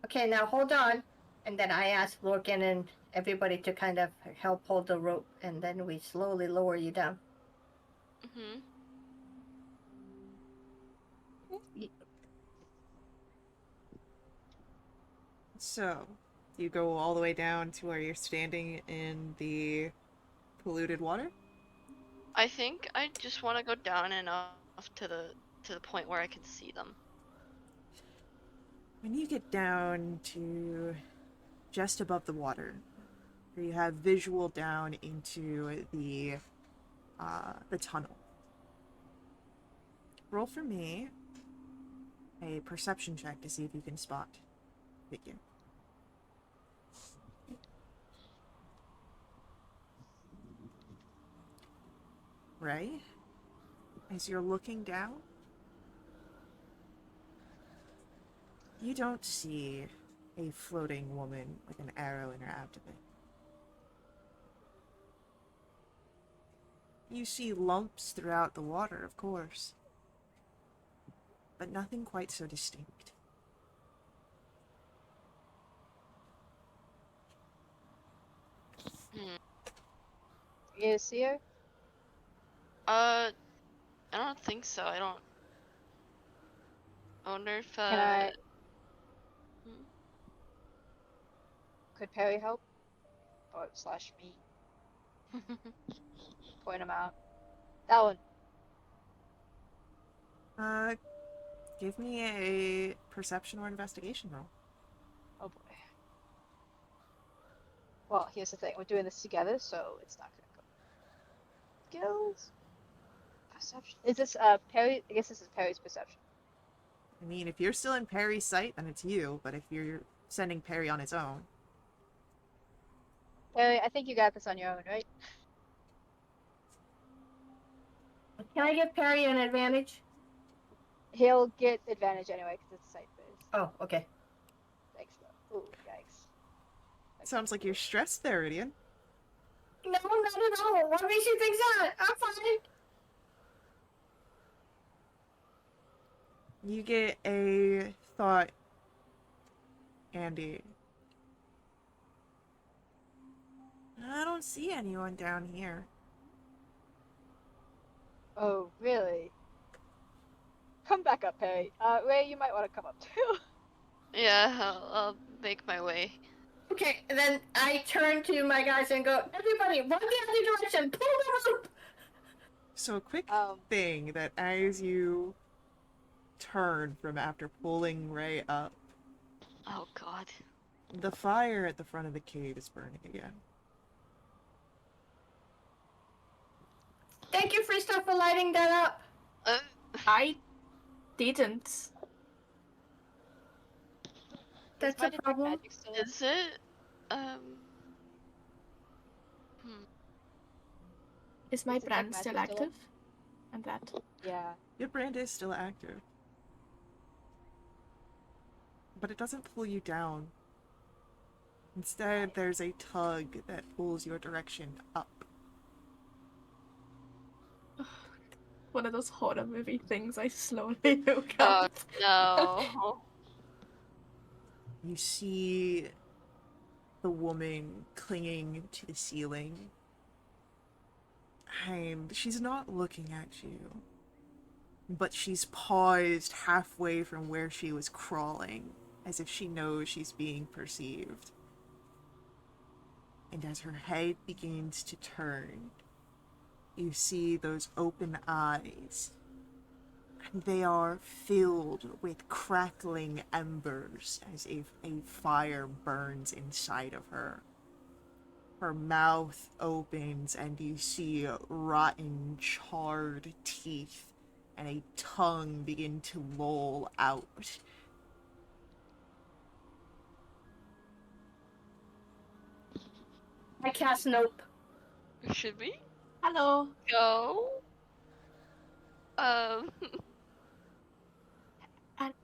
S3: Okay, now hold on. And then I ask Lorcan and everybody to kind of help hold the rope, and then we slowly lower you down.
S1: So, you go all the way down to where you're standing in the polluted water?
S5: I think I just want to go down enough to the point where I can see them.
S1: When you get down to just above the water, where you have visual down into the tunnel, roll for me a perception check to see if you can spot figure. Right? As you're looking down, you don't see a floating woman with an arrow in her abdomen. You see lumps throughout the water, of course, but nothing quite so distinct.
S4: You see her?
S5: I don't think so. I wonder if
S4: Can I? Could Perry help? Or slash me? Point him out. That one.
S1: Give me a perception or investigation roll.
S4: Oh boy. Well, here's the thing. We're doing this together, so it's not gonna go. Skills. Perception. Is this Perry? I guess this is Perry's perception.
S1: I mean, if you're still in Perry's sight, then it's you, but if you're sending Perry on his own...
S4: Perry, I think you got this on your own, right?
S3: Can I give Perry an advantage?
S4: He'll get advantage anyway because it's sight based.
S3: Oh, okay.
S4: Thanks though. Ooh, yikes.
S1: Sounds like you're stressed there, Idian.
S3: No, not at all. What makes you think that? I'm fine.
S1: You get a thought, Andy. I don't see anyone down here.
S4: Oh, really? Come back up, Perry. Ray, you might want to come up too.
S5: Yeah, I'll make my way.
S3: Okay, and then I turn to my guys and go, everybody, run the other direction, pull the rope!
S1: So a quick
S4: Um,
S1: thing that as you turn from after pulling Ray up,
S5: Oh god.
S1: the fire at the front of the cave is burning again.
S3: Thank you, Freestyle, for lighting that up.
S5: Uh,
S2: I didn't.
S3: That's
S4: my
S3: a
S4: detect
S3: problem.
S4: magic still on?
S5: is it? Hmm.
S2: Is my
S4: Is the tech
S2: brand still
S4: magic still on?
S2: active? And that.
S4: Yeah.
S1: Your brand is still active. But it doesn't pull you down. Instead, there's a tug that pulls your direction up.
S2: One of those horror movie things I slowly look
S5: Oh
S2: up.
S5: no.
S1: You see the woman clinging to the ceiling. And she's not looking at you. But she's paused halfway from where she was crawling, as if she knows she's being perceived. And as her head begins to turn, you see those open eyes. And they are filled with crackling embers as if a fire burns inside of her. Her mouth opens and you see rotten, charred teeth and a tongue begin to loll out.
S3: I cast Nope.
S5: Should we
S2: Hello.
S5: go? Um.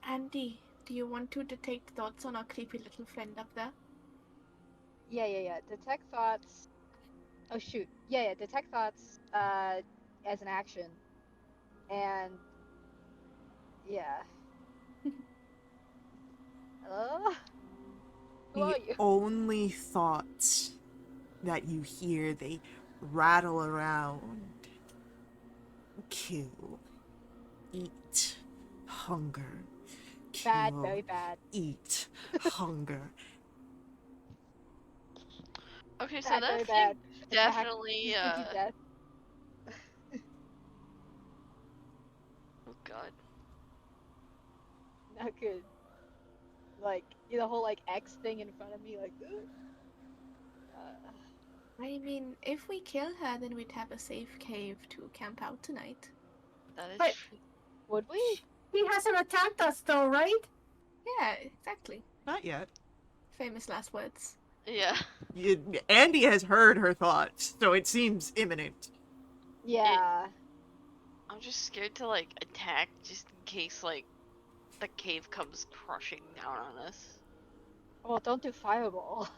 S2: Andy, do you want to detect thoughts on our creepy little friend up there?
S4: Yeah. Detect thoughts. Oh shoot. Yeah. Detect thoughts. As an action. And yeah. Hello. Who are
S1: The
S4: you?
S1: only thoughts that you hear, they rattle around. Kill. Eat. Hunger.
S4: Bad.
S1: Kill.
S4: Very bad.
S1: Eat. Hunger.
S5: Okay, so
S4: Bad.
S5: that
S4: Very
S5: thing
S4: bad. Attack.
S5: definitely.
S4: Instantly death.
S5: Oh god.
S4: Not good. Like the whole like X thing in front of me. Like.
S2: I mean, if we kill her, then we'd have a safe cave to camp out tonight.
S5: That is
S3: But-
S5: true.
S4: Would we?
S3: He hasn't attacked us though, right?
S2: Yeah, exactly.
S1: Not yet.
S2: Famous last words.
S5: Yeah.
S1: Andy has heard her thoughts, so it seems imminent.
S4: Yeah.
S5: I'm just scared to like attack just in case like the cave comes crushing down on us.
S4: Well, don't do fireball.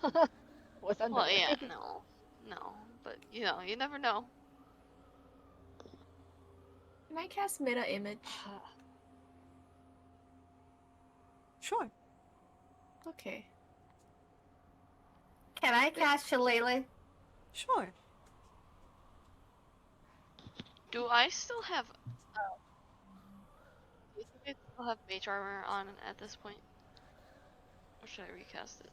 S4: Or thunder.
S5: Well, yeah, no, but you know, you never know.
S2: Can I cast mirror image?
S1: Sure.
S2: Okay.
S3: Can I cast Shillelagh?
S1: Sure.
S5: Do I still have? Do you think I still have mage armor on at this point, or should I recast it?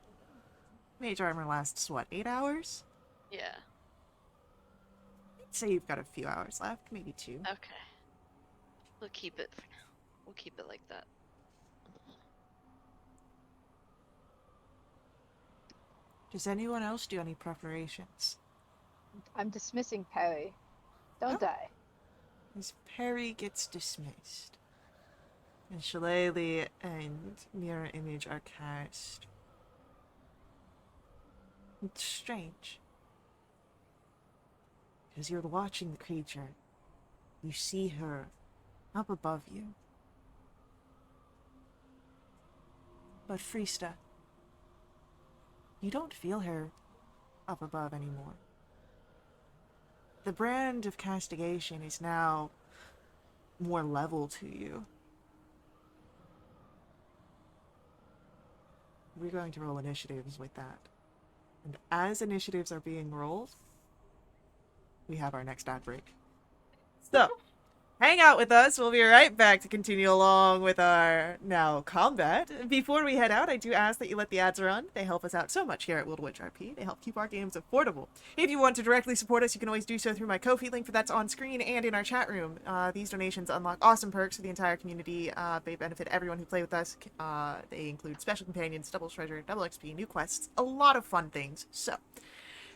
S1: Mage armor lasts, what, 8 hours?
S5: Yeah.
S1: I'd say you've got a few hours left, maybe 2.
S5: Okay. We'll keep it for now. We'll keep it like that.
S1: Does anyone else do any preparations?
S4: I'm dismissing Perry. Don't
S1: Oh.
S4: die.
S1: As Perry gets dismissed, and Shillelagh and Mirror Image are cast. It's strange. As you're watching the creature, you see her up above you. But Freesta, you don't feel her up above anymore. The brand of castigation is now more level to you. we're going to roll initiatives with that. And as initiatives are being rolled, we have our next ad break. So, hang out with us. We'll be right back to continue along with our now combat. Before we head out, I do ask that you let the ads run. They help us out so much here at Wildewitch RP. They help keep our games affordable. If you want to directly support us, you can always do so through my Ko-fi link that's on screen and in our chat room. These donations unlock awesome perks for the entire community. They benefit everyone who play with us. They include special companions, double treasure, double XP, new quests, a lot of fun things. So,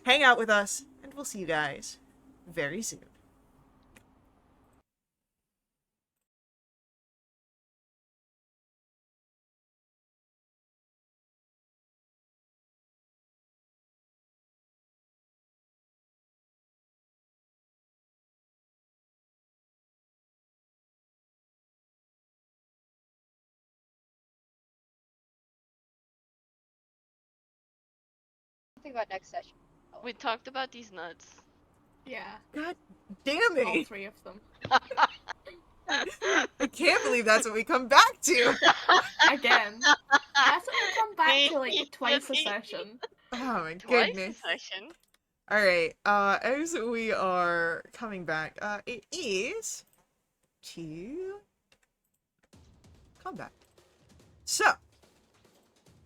S1: hang out with us, and we'll see you guys very soon.
S4: Think about next session.
S5: We talked about these nuts.
S2: Yeah,
S1: God damn
S2: all
S1: it!
S2: 3 of them.
S1: I can't believe that's what we come back to!
S2: Again. That's what we come back to like twice a session.
S1: Oh my
S5: Twice
S1: goodness.
S5: a session.
S1: Alright, as we are coming back, it is to combat. So,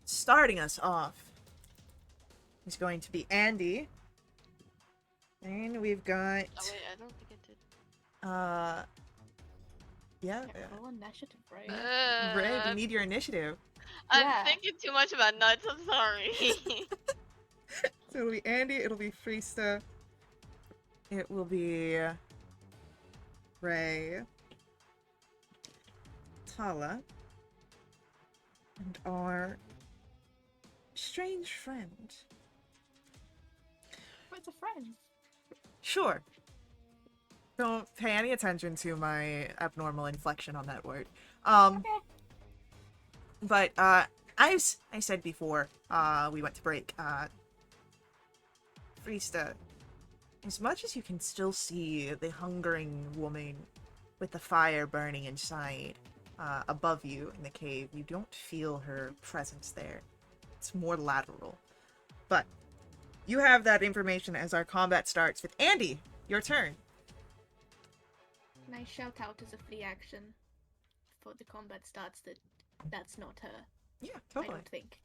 S1: starting us off is going to be Andy. And we've got,
S5: Oh wait, I don't think it did.
S1: yeah,
S2: Yeah, roll initiative, right?
S1: Ray, we need your initiative.
S5: I'm
S2: Yeah.
S5: thinking too much about nuts, I'm sorry.
S1: So it'll be Andy, it'll be Freesta, it will be Ray, Tala, and our strange friend.
S2: Where's a friend?
S1: Sure. Don't pay any attention to my abnormal inflection on that word.
S2: Okay.
S1: But, as I said before, we went to break, Freesta, as much as you can still see the hungering woman with the fire burning inside, above you in the cave, you don't feel her presence there. It's more lateral. But, you have that information as our combat starts with Andy. Your turn.
S2: Can I shout out as a free action before the combat starts that that's not her?
S1: Yeah,
S2: I
S1: totally.
S2: don't think.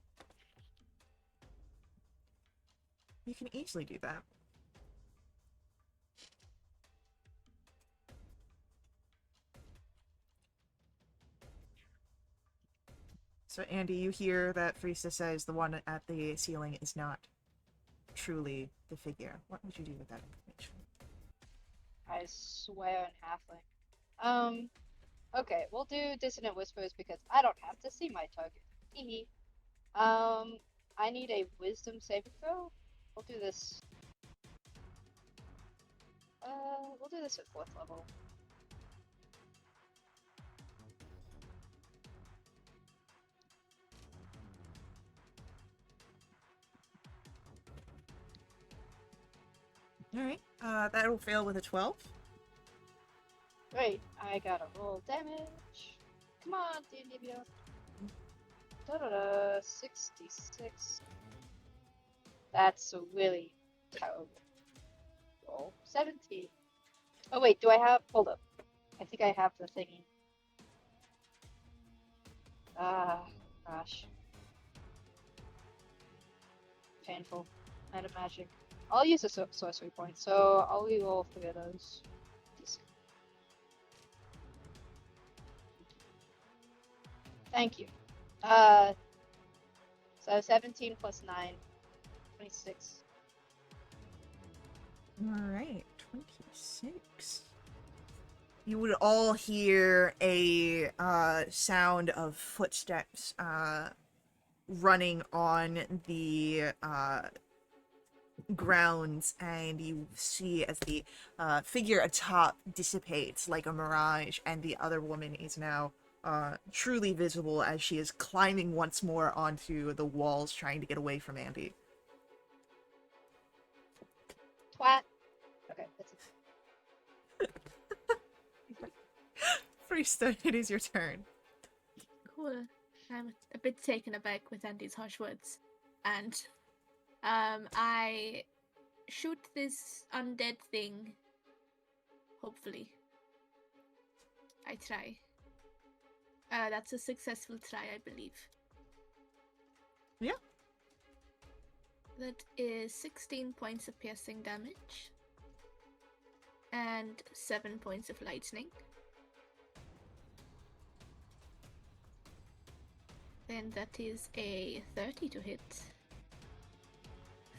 S1: You can easily do that. So, Andy, you hear that Freesta says the one at the ceiling is not truly the figure. What would you do with that information?
S4: I swear on halfling. Okay, we'll do dissonant whispers because I don't have to see my target. Hee. I need a wisdom saving throw. We'll do this. We'll do this at 4th level.
S1: Alright, that'll fail with a 12.
S4: Great, I gotta roll damage. Come on, D&D. Da-da-da, 66. That's a really terrible roll. 17. Oh wait, do I have, hold up. I think I have the thingy. Ah, gosh. Painful. Meta magic. I'll use a sorcery point, so I'll reroll 3 of those. Thank you. So 17 plus 9, 26.
S1: Alright, 26. You would all hear a sound of footsteps running on the grounds, and you see as the figure atop dissipates like a mirage, and the other woman is now truly visible as she is climbing once more onto the walls trying to get away from Andy.
S4: Twat. Okay, that's it.
S1: Freesta, it is your turn.
S2: Cool. I'm a a bit taken aback with Andy's harsh words, and I shoot this undead thing. Hopefully, I try. That's a successful try, I believe.
S1: Yeah.
S2: That is 16 points of piercing damage and 7 points of lightning. Then that is a 30 to hit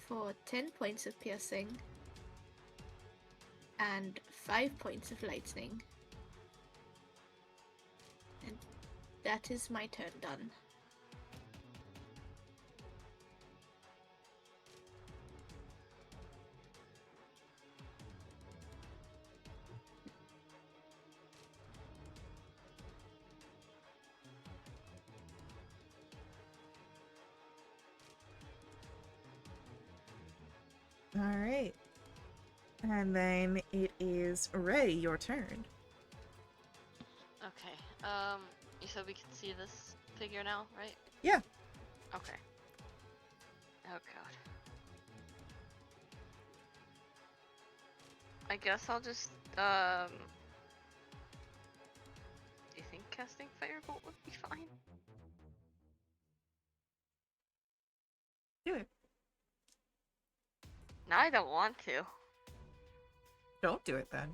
S2: for 10 points of piercing and 5 points of lightning. And that is my turn done.
S1: Alright. And then it is Ray, your turn.
S5: Okay. You said we can see this figure now, right?
S1: Yeah.
S5: Okay. Oh god. I guess I'll just, do you think casting Firebolt would be fine?
S1: Do it.
S5: No, I don't want to.
S1: Don't do it then.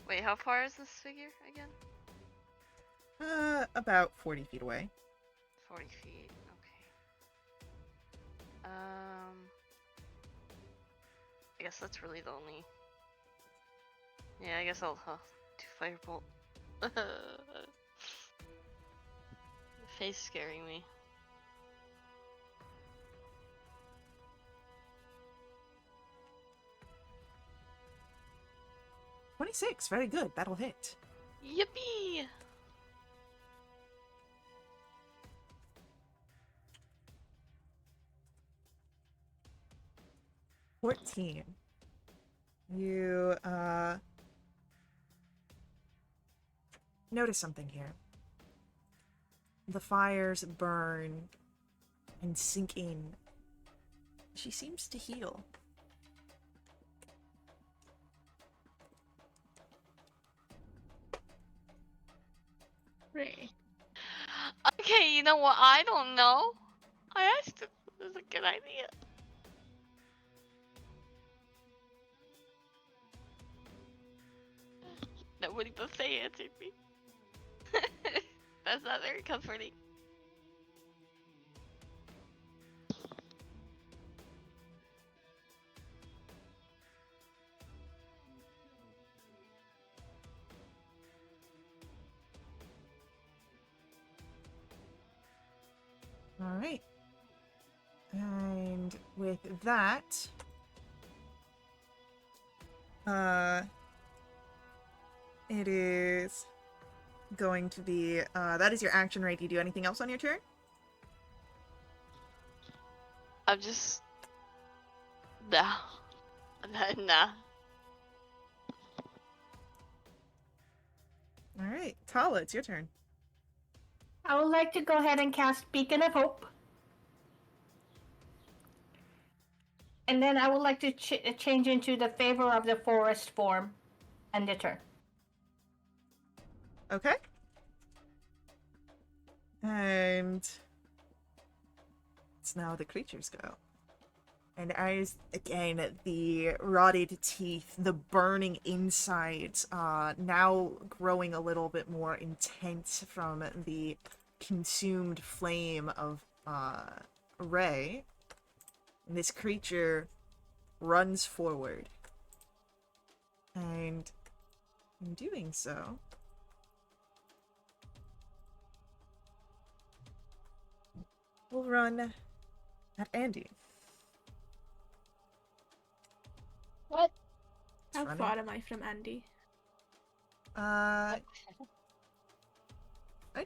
S5: Wait, how far is this figure again?
S1: About 40 feet away.
S5: 40 feet, okay. I guess that's really the only... Yeah, I guess I'll do Firebolt. Face scaring me.
S1: $26, very good. That'll hit.
S5: Yippee!
S1: $14. You, notice something here. The fires burn and sink in. She seems to heal.
S2: Ray.
S5: Okay, you know what? I don't know. I asked if it was a good idea. Nobody but Faye answered me. That's not very comforting.
S1: Alright. And with that, it is going to be, that is your action, right? Do you do anything else on your turn?
S5: I'm just... Nah. Nah.
S1: Alright, Tala, it's your turn.
S3: I would like to go ahead and cast Beacon of Hope. And then I would like to change into the Favor of the Forest form and the turn.
S1: Okay. And it's now the creatures go. And as, again, the rotted teeth, the burning insides, now growing a little bit more intense from the consumed flame of Ray, this creature runs forward. And in doing so, we'll run at Andy.
S4: What?
S2: How
S1: running.
S2: far am I from Andy?
S1: I'd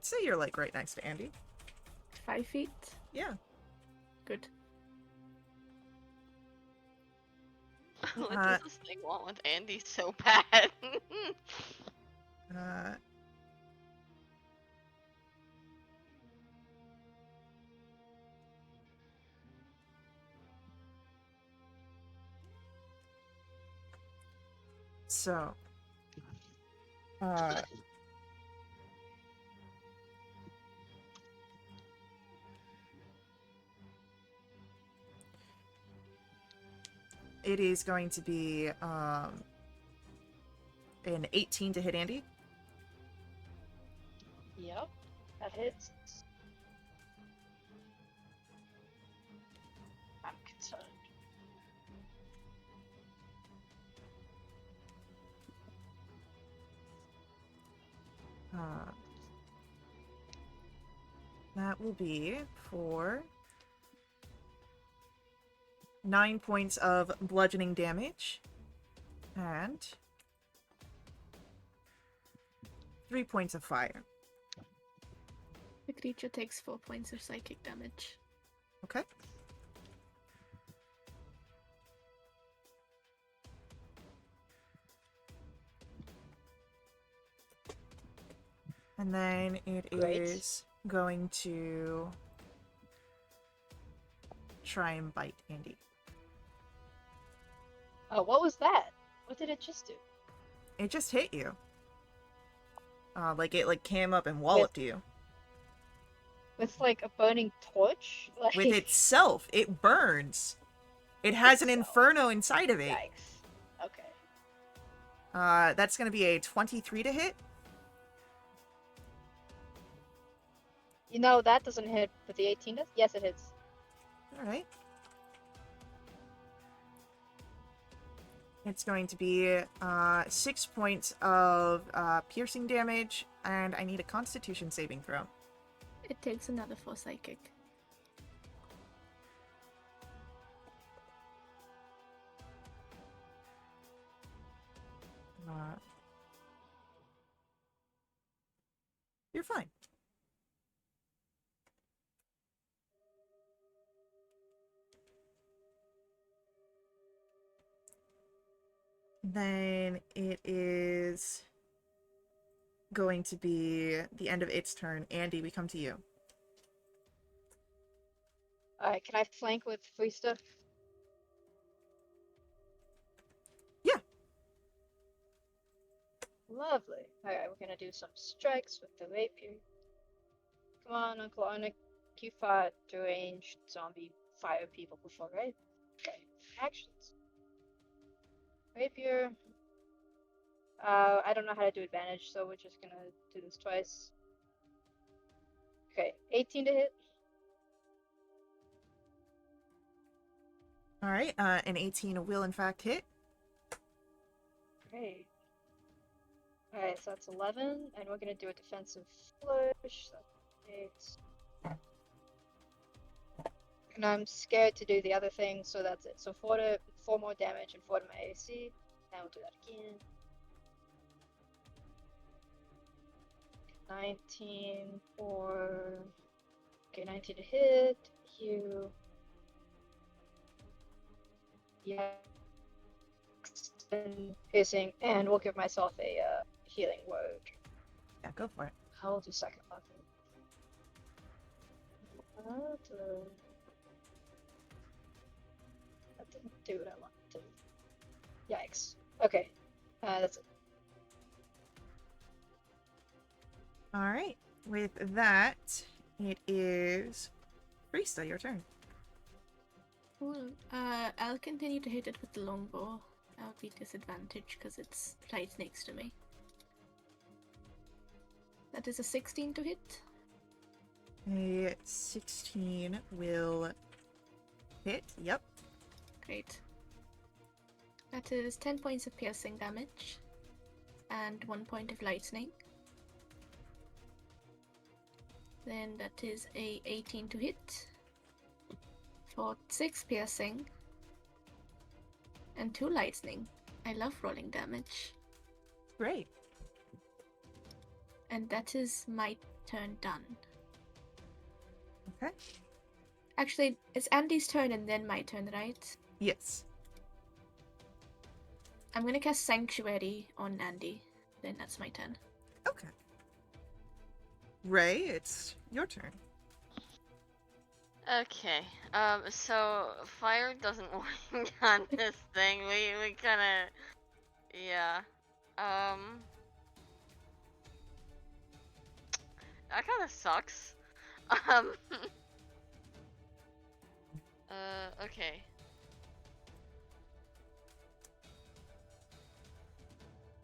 S1: say you're like right next to Andy.
S2: 5 feet?
S1: Yeah.
S2: Good.
S5: What does this thing want with Andy so bad?
S1: Uh, so, it is going to be an 18 to hit Andy.
S4: Yep, that hits. I'm concerned.
S1: That will be for 9 points of bludgeoning damage and 3 points of fire.
S2: The creature takes 4 points of psychic damage.
S1: Okay. And then it
S4: Great.
S1: is going to try and bite Andy.
S4: Oh, what was that? What did it just do?
S1: It just hit you. Like it came up and walloped you.
S4: With like a burning torch? Like
S1: With itself, it burns. It has an
S4: Itself.
S1: inferno inside of it.
S4: Yikes. Okay.
S1: That's gonna be a 23 to hit.
S4: You know that doesn't hit, but the 18 does? Yes, it hits.
S1: Alright. It's going to be 6 points of piercing damage, and I need a Constitution saving throw.
S2: It takes another 4 psychic.
S1: You're fine. Then it is going to be the end of its turn. Andy, we come to you.
S4: Alright, can I flank with free stuff?
S1: Yeah.
S4: Lovely. Alright, we're gonna do some strikes with the rapier. Come on, Uncle Arnick. You fought deranged zombie fire people before, right? Okay. Actions. Rapier. I don't know how to do advantage, so we're just gonna do this twice. Okay, 18 to hit.
S1: Alright, an 18 will in fact hit.
S4: Great. Alright, so that's 11, and we're gonna do a defensive flourish. So that's 8. And I'm scared to do the other thing, so that's it. So 4 more damage and 4 to my AC. And we'll do that again. 19 for... Okay, 19 to hit. Heal. Yeah. Piercing, and we'll give myself a healing word.
S1: Yeah, go for it.
S4: I'll do second level. That didn't do what I wanted to. Yikes. Okay. That's it.
S1: Alright, with that, it is Priesta, your turn.
S2: Cool. I'll continue to hit it with the longbow. I'll be disadvantaged because it's right next to me. That is a 16 to hit.
S1: A 16 will hit, yep.
S2: Great. That is 10 points of piercing damage and 1 point of lightning. Then that is a 18 to hit for 6 piercing and 2 lightning. I love rolling damage.
S1: Great.
S2: And that is my turn done.
S1: Okay.
S2: Actually, it's Andy's turn and then my turn, right?
S1: Yes.
S2: I'm gonna cast Sanctuary on Andy. Then that's my turn.
S1: Okay. Ray, it's your turn.
S5: Okay. So fire doesn't work on this thing. We kind of, yeah. That kind of sucks. Um. Okay.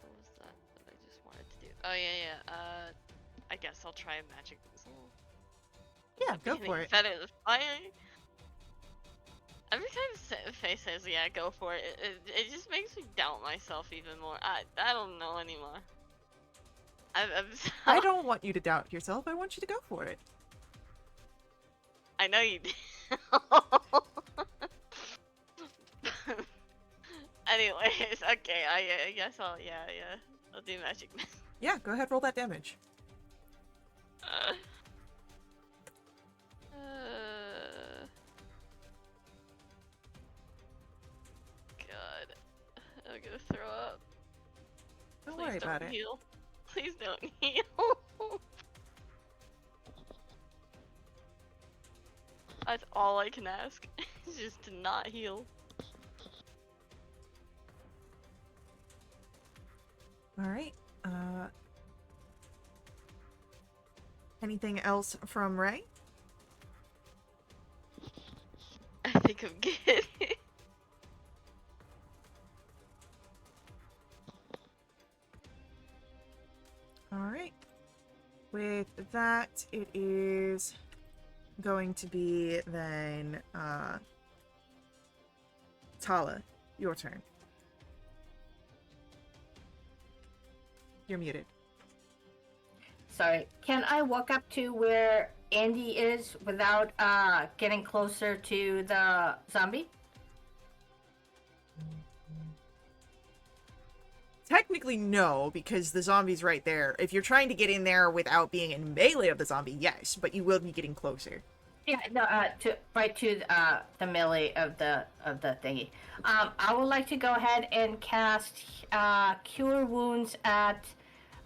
S5: What was that I just wanted to do? Oh yeah. I guess I'll try a magic missile.
S1: Yeah, go for it.
S5: Better than fire. Every time Faye says, yeah, go for it, it just makes me doubt myself even more. I don't know anymore. I'm so...
S1: I don't want you to doubt yourself. I want you to go for it.
S5: I know you do. Anyways, okay, I guess yeah, I'll do magic missile.
S1: Yeah, go ahead, roll that damage.
S5: God, I'm gonna throw up.
S1: Don't
S5: Please
S1: worry
S5: don't
S1: about it.
S5: heal. Please don't heal. That's all I can ask. Is just to not heal.
S1: Alright. Anything else from Ray?
S5: I think I'm good.
S1: Alright. With that, it is going to be then, Tala, your turn. You're muted.
S3: Sorry. Can I walk up to where Andy is without getting closer to the zombie?
S1: Technically, no, because the zombie's right there. If you're trying to get in there without being in melee of the zombie, yes, but you will be getting closer.
S3: Yeah, no, to the melee of the thingy. I would like to go ahead and cast Cure Wounds at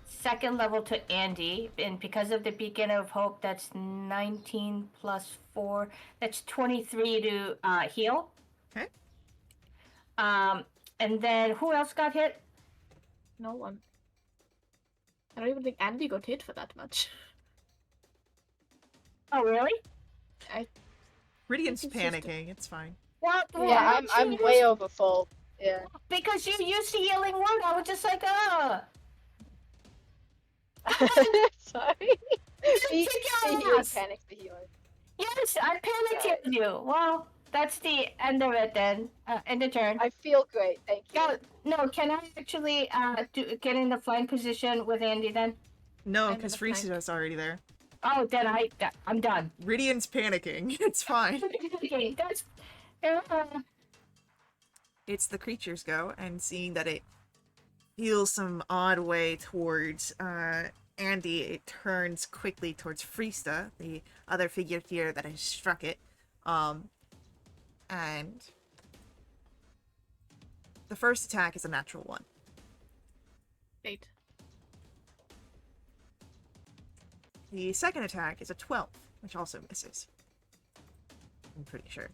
S3: second level to Andy, and because of the Beacon of Hope, that's 19 plus 4. That's 23 to heal.
S1: Okay.
S3: And then who else got hit?
S2: No one. I don't even think Andy got hit for that much.
S3: Oh, really?
S1: Radiant's
S2: It's just a-
S1: panicking, it's fine.
S3: Well,
S4: Yeah, I'm way over full. Yeah.
S3: Because you used the healing word, I was just like,
S4: Sorry. He panics the healer.
S3: Yes, I panicked you. Well, that's the end of it then. End of turn.
S4: I feel great, thank you.
S3: No, can I actually get in the flying position with Andy then?
S1: No,
S2: I'm
S1: because
S2: gonna flank.
S1: Frisa's already there.
S3: Oh, then I'm done.
S1: Radiant's panicking, it's fine.
S3: Okay, that's.
S1: It's the creature's go, and seeing that it feels some odd way towards Andy, it turns quickly towards Frista, the other figure here that has struck it. And the first attack is a natural 1.
S2: 8.
S1: The second attack is a 12, which also misses. I'm pretty sure.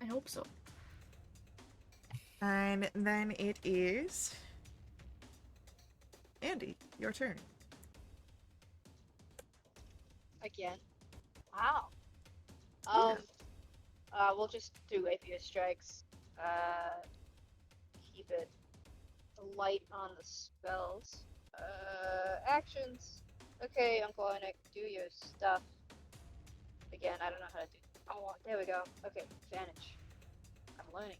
S2: I hope so.
S1: And then it is Andy, your turn.
S4: Again. Wow. We'll just do rapier strikes. Keep it light on the spells. Actions. Okay, Uncle Onik, do your stuff. Again, I don't know how to do. Oh, there we go. Okay, advantage. I'm learning.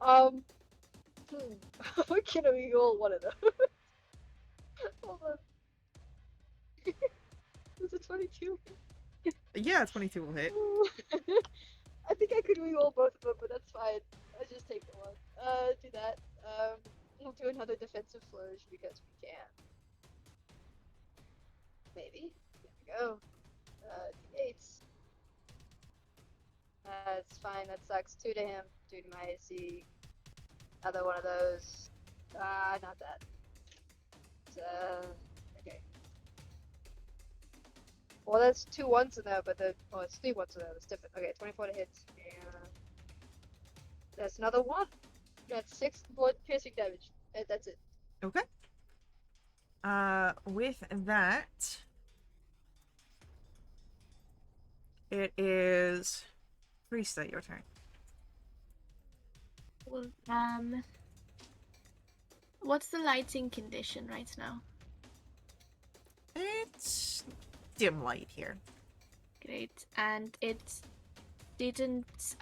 S4: Advantage. We're gonna re-roll one of those. Hold on. Is it 22?
S1: Yeah, 22 will hit.
S4: I think I could re-roll both of them, but that's fine. I just take the one. Do that. We'll do another defensive flourish because we can. Maybe. There we go. D8s. That's fine. That sucks. 2 to him. 2 to my AC. Another one of those. Not that. Okay. Well, that's 2 ones in there, but it's 3 ones in there. That's different. Okay, 24 to hit. And that's another 1. That's 6 blood piercing damage. That's it.
S1: Okay. With that, it is Krista, your turn.
S2: Well, what's the lighting condition right now?
S1: It's dim light here.
S2: Great. And it didn't,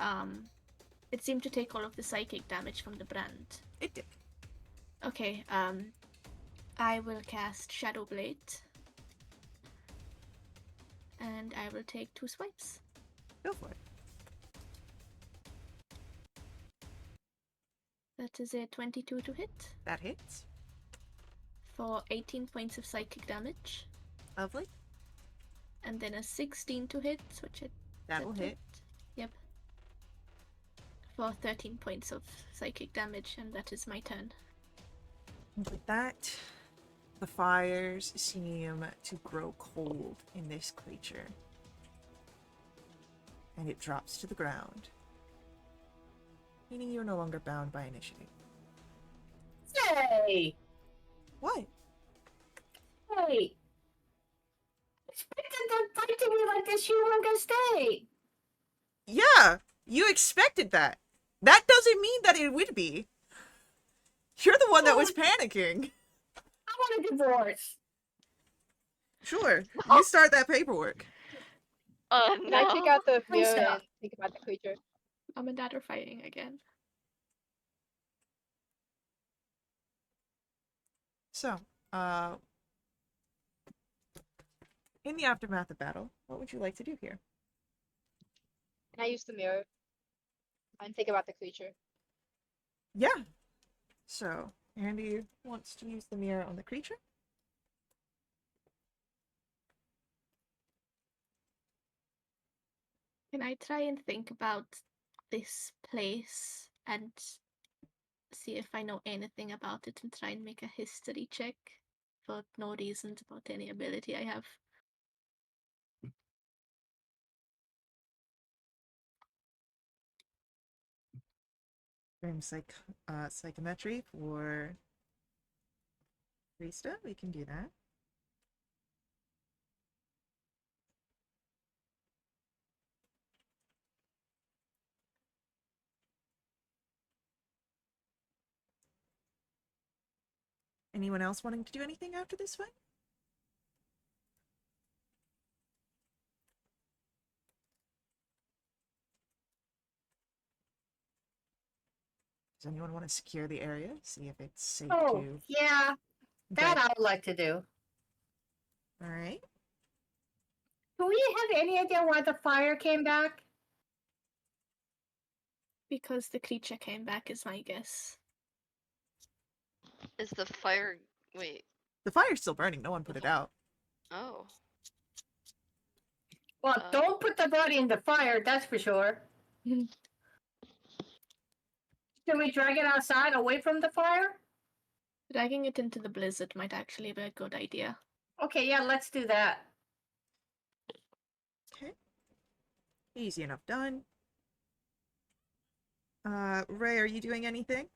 S2: it seemed to take all of the psychic damage from the brand.
S1: It did.
S2: Okay, I will cast Shadow Blade. And I will take 2 swipes.
S1: Go for it.
S2: That is a 22 to hit
S1: That hits.
S2: for 18 points of psychic damage.
S1: Lovely.
S2: And then a 16 to hit, which I
S1: That'll hit.
S2: Yep. For 13 points of psychic damage, and that is my turn.
S1: With that, the fires seem to grow cold in this creature. And it drops to the ground. Meaning you're no longer bound by initiative.
S3: Hey!
S1: What?
S3: Hey! Expected them fighting me like this humongous day!
S1: Yeah! You expected that! That doesn't mean that it would be. You're the one that was panicking.
S3: I want a divorce!
S1: Sure. You start that paperwork.
S5: Oh
S4: Can I take
S5: no.
S4: out the
S3: Please
S4: mirror
S3: stop.
S4: and think about the creature?
S2: Mom and Dad are fighting again.
S1: So, in the aftermath of battle, what would you like to do here?
S4: Can I use the mirror? And think about the creature.
S1: Yeah. So, Andy wants to use the mirror on the creature.
S2: Can I try and think about this place and see if I know anything about it and try and make a history check for no reasons about any ability I have?
S1: From psychometry for Krista, we can do that. Anyone else wanting to do anything after this fight? Does anyone want to secure the area? See if it's safe
S3: Oh,
S1: to...
S3: yeah, that I would like to do.
S1: Alright.
S3: Do we have any idea why the fire came back?
S2: Because the creature came back is my guess.
S5: Is the fire... Wait.
S1: The fire's still burning. No one put it out.
S5: Oh.
S3: Well, don't put the body in the fire, that's for sure. Can we drag it outside away from the fire?
S2: Dragging it into the blizzard might actually be a good idea.
S3: Okay, yeah, let's do that.
S1: Okay. Easy enough done. Ray, are you doing anything?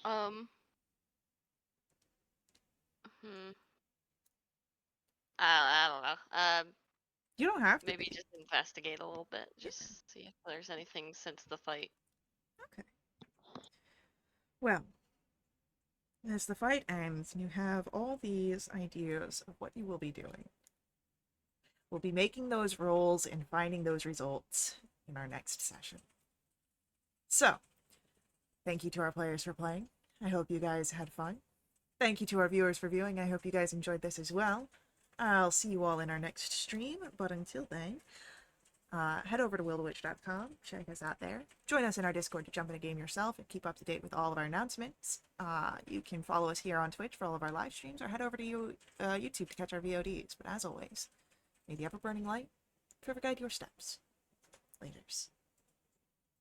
S5: I don't know.
S1: You don't have to.
S5: Maybe just investigate a little bit. Just see if there's anything since the fight.
S1: Okay. Well, as the fight ends and you have all these ideas of what you will be doing, we'll be making those rolls and finding those results in our next session. So, thank you to our players for playing. I hope you guys had fun. Thank you to our viewers for viewing. I hope you guys enjoyed this as well. I'll see you all in our next stream, but until then, head over to wildewitch.com, check us out there. Join us in our Discord to jump in a game yourself and keep up to date with all of our announcements. You can follow us here on Twitch for all of our live streams, or head over to YouTube to catch our VODs. But as always, may the ever-burning light forever guide your steps. Laters.